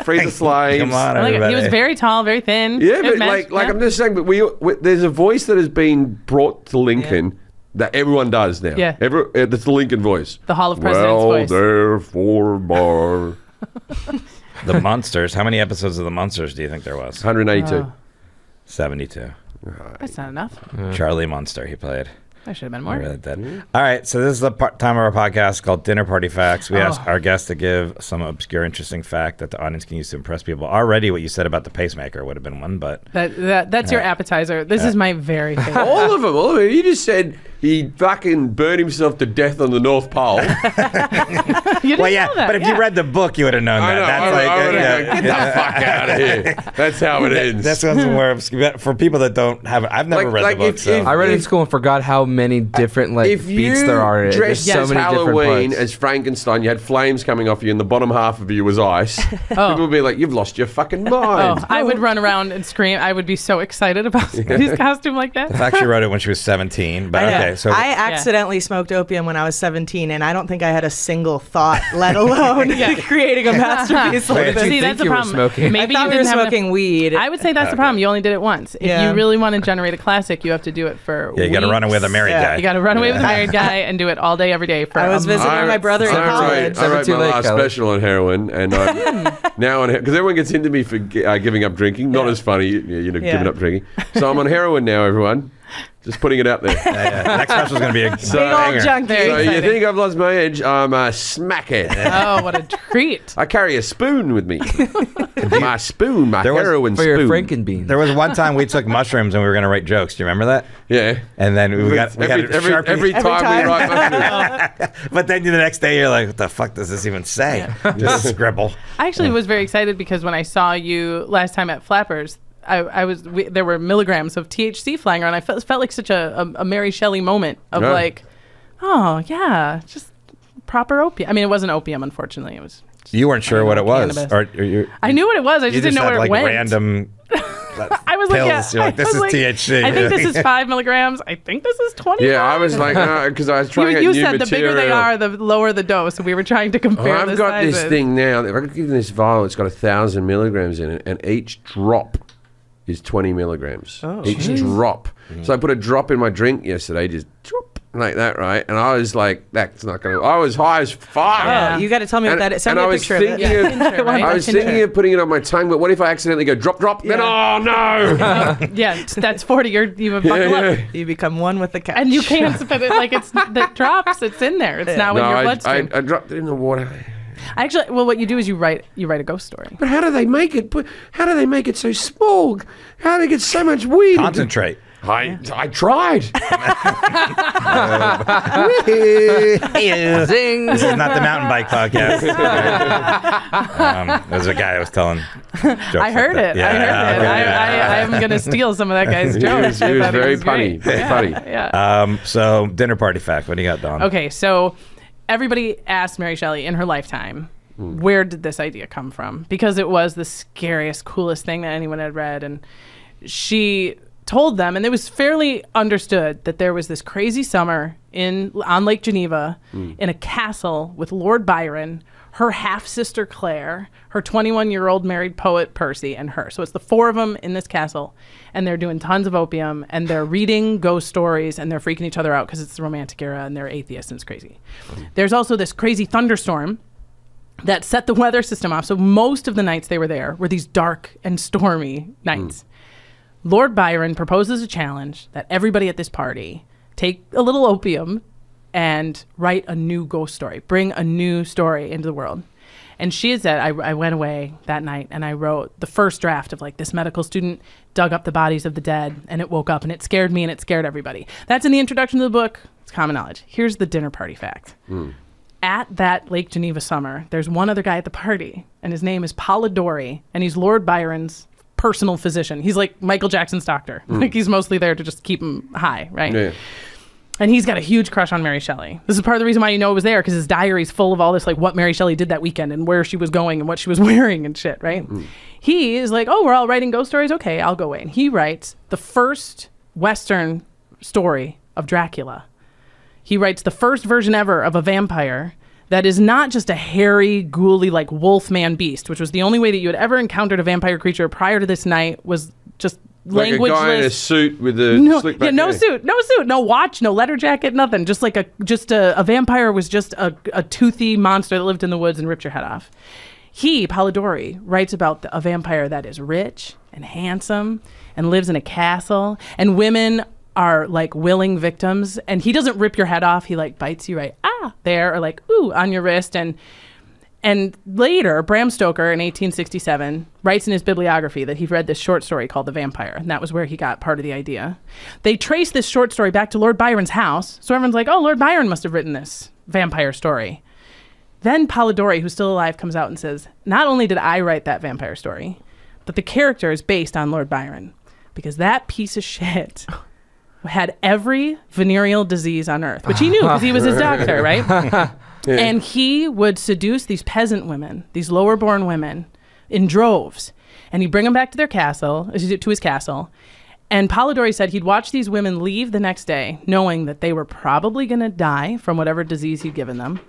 free the slaves. Come on, He everybody. was very tall, very thin. Yeah, It but matched, like I'm just saying, but we there's a voice that has been brought to Lincoln that everyone does now. Yeah. That's the Lincoln voice. The Hall of Presidents voice. Therefore, bar. The Munsters. How many episodes of The Munsters do you think there was? 182. 72. That's not enough. Charlie Munster he played. There should have been I more. really did. All right, so this is the time of our podcast called Dinner Party Facts. We ask our guests to give some obscure, interesting fact that the audience can use to impress people. Already what you said about the pacemaker would have been one, but... That's your appetizer. This is my very favorite. All of them. You just said he fucking burned himself to death on the North Pole. You didn't Well, yeah, know that, but if you read the book, you would have known I that. know, That's get the fuck out of here. That's how it ends. That's one's more obscure. For people that don't have it, I've never read the book. So. I read it in school and forgot how many different if beats you there are. In it. There's dressed so as many Halloween different as Frankenstein, you had flames coming off you, and the bottom half of you was ice. People would be like, "You've lost your fucking mind." I would run around and scream. I would be so excited about his costume like that. I actually wrote it when she was 17, but okay. So I accidentally smoked opium when I was 17, and I don't think I had a single thought, let alone creating a masterpiece like this. See, that's the you were problem. smoking? Maybe I you thought we were didn't have smoking weed. I would say that's the problem. You only did it once. If Yeah. you really want to generate a classic, you have to do it for you got to run away with a married guy. You got to run away with a married guy and do it all day, every day for I was a month. visiting my brother in college. I wrote Too my late, last Kelly. special on heroin, and I'm now on because everyone gets into me for giving up drinking. Not as funny, giving up drinking. So I'm on heroin now, everyone. Just putting it out there. The next special is going to be a Big old junkie. Very So you exciting. think I've lost my edge? I'm a smackhead. Oh, what a treat. I carry a spoon with me. My spoon, my There was- heroin for spoon. your Frankenbean. There was one time we took mushrooms and we were going to write jokes. Do you remember that? Yeah. And then we got every Sharpie. time we write mushrooms. But then the next day you're like, what the fuck does this even say? Just scribble. I actually was very excited because when I saw you last time at Flappers, there were milligrams of THC flying around. I felt like such a Mary Shelley moment of Yeah. like, oh yeah, just proper opium. I mean, it wasn't opium, unfortunately. It was. You weren't sure what it was. Cannabis. Or you I knew what it was. I you just didn't know had where like it went. random. I was was like, pills. You're like, this I is was like, THC. I think this is 5 milligrams. I think this is 20. Yeah, I was like, because I was trying to get You new said material. the bigger they are, the lower the dose. We were trying to compare the I've got sizes. this thing now. If I could give you this vial, it's got 1,000 milligrams in it, and each drop is 20 milligrams. Each drop. So I put a drop in my drink yesterday, just drop like that, right? And I was like, that's not going to... I was high as fuck. Yeah. Oh, you got to tell me what that is. Send and me I a was picture of it. thinking of, Tincture, right? I was thinking of putting it on my tongue, but what if I accidentally go drop, drop? Then, oh, no! Yeah, that's 40. You buckle up. You become one with the couch. And you can't spit it like it's the drops. It's in there. It's now in your bloodstream. I dropped it in the water. Actually, well, what you do is you write a ghost story. But how do they make it? How do they make it so small? How do they get so much weed? Concentrate. I tried. Zing. This is not the mountain bike podcast. There's a guy I was telling jokes I heard like that. it. I heard it. okay. I am going to steal some of that guy's jokes. He was I thought it very was great. punny. Very funny. Yeah. So dinner party fact. What do you got, Dawn? Okay, so everybody asked Mary Shelley in her lifetime, where did this idea come from? Because it was the scariest, coolest thing that anyone had read. And she told them, and it was fairly understood, that there was this crazy summer on Lake Geneva in a castle with Lord Byron, her half-sister Claire, her 21-year-old married poet Percy, and her. So it's the four of them in this castle, and they're doing tons of opium, and they're reading ghost stories, and they're freaking each other out because it's the Romantic era, and they're atheists, and it's crazy. There's also this crazy thunderstorm that set the weather system off. So most of the nights they were there were these dark and stormy nights. Lord Byron proposes a challenge that everybody at this party take a little opium and write a new ghost story, bring a new story into the world. And she had said, I went away that night and I wrote the first draft of like, this medical student dug up the bodies of the dead and it woke up and it scared me and it scared everybody. That's in the introduction to the book. It's common knowledge. Here's the dinner party fact. At that Lake Geneva summer, there's one other guy at the party and his name is Polidori and he's Lord Byron's personal physician. He's like Michael Jackson's doctor. Like he's mostly there to just keep him high, right? Yeah. And he's got a huge crush on Mary Shelley. This is part of the reason why you know it was there, because his diary's full of all this, like what Mary Shelley did that weekend and where she was going and what she was wearing and shit, right? He is like, oh, we're all writing ghost stories? Okay, I'll go away. And he writes the first Western story of Dracula. He writes the first version ever of a vampire that is not just a hairy, ghouly, like wolfman beast, which was the only way that you had ever encountered a vampire creature prior to this night, was just Like languageless. a guy in a suit with a slick back no hair. suit, no watch, no leather jacket, nothing. Just like a vampire was just a toothy monster that lived in the woods and ripped your head off. Polidori, writes about a vampire that is rich and handsome and lives in a castle, and women are like willing victims, and he doesn't rip your head off. He like bites you right there, or like ooh on your wrist. And later, Bram Stoker in 1867 writes in his bibliography that he read this short story called The Vampire, and that was where he got part of the idea. They trace this short story back to Lord Byron's house, so everyone's like, oh, Lord Byron must have written this vampire story. Then Polidori, who's still alive, comes out and says, not only did I write that vampire story, but the character is based on Lord Byron, because that piece of shit had every venereal disease on earth, which he knew because he was his doctor, right? Yeah. And he would seduce these peasant women, these lower-born women, in droves, and he'd bring them back to their castle, to his castle. And Polidori said he'd watch these women leave the next day, knowing that they were probably going to die from whatever disease he'd given them,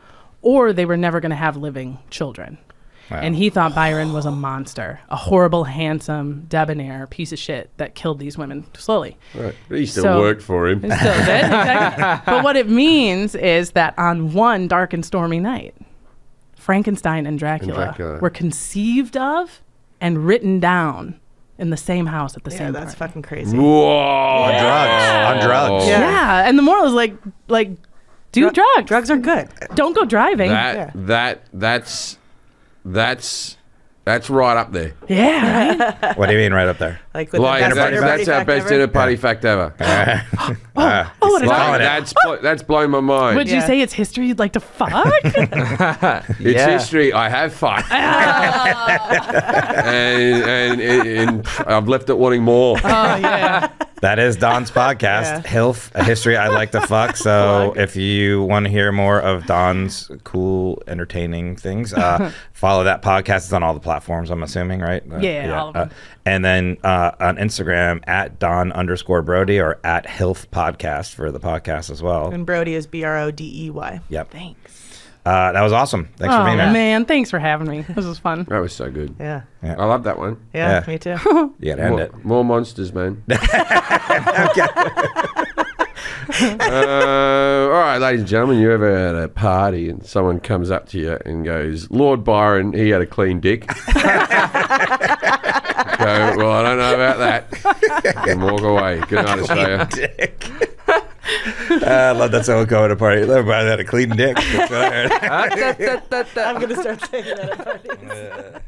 or they were never going to have living children. Wow. And he thought Byron was a monster, a horrible, handsome, debonair piece of shit that killed these women slowly. Right. He still worked for him. He still did, exactly. But what it means is that on one dark and stormy night, Frankenstein and Dracula were conceived of and written down in the same house at the same time. That's fucking crazy. Whoa. On drugs. Yeah. And the moral is like do drugs. Drugs are good. Don't go driving. That's right up there. Yeah, right? What do you mean right up there? Like That's our best dinner party fact ever. What did I That's blown my mind. Would you say it's history you'd like to fuck? It's history. I have fucked. and I've left it wanting more. Oh, yeah. That is Don's podcast, HILF, A History I'd Like to Fuck. So if you want to hear more of Don's cool, entertaining things, follow that podcast. It's on all the platforms, I'm assuming, right? All of them. And then on Instagram, at Don_Brody or at HILF Podcast for the podcast as well. And Brody is Brodey. Yep. Thanks. That was awesome. Thanks for being there. Man, thanks for having me. This was fun. That was so good. Yeah. I love that one. Yeah, Yeah. me too. You gotta end it. More monsters, man. All right, ladies and gentlemen, you ever had a party and someone comes up to you and goes, Lord Byron, he had a clean dick? Go, well, I don't know about that. And walk away. Good night, Australia. Dick. I love that someone going to a party. Everybody had a clean dick. That's what I heard. I'm going to start saying that at parties.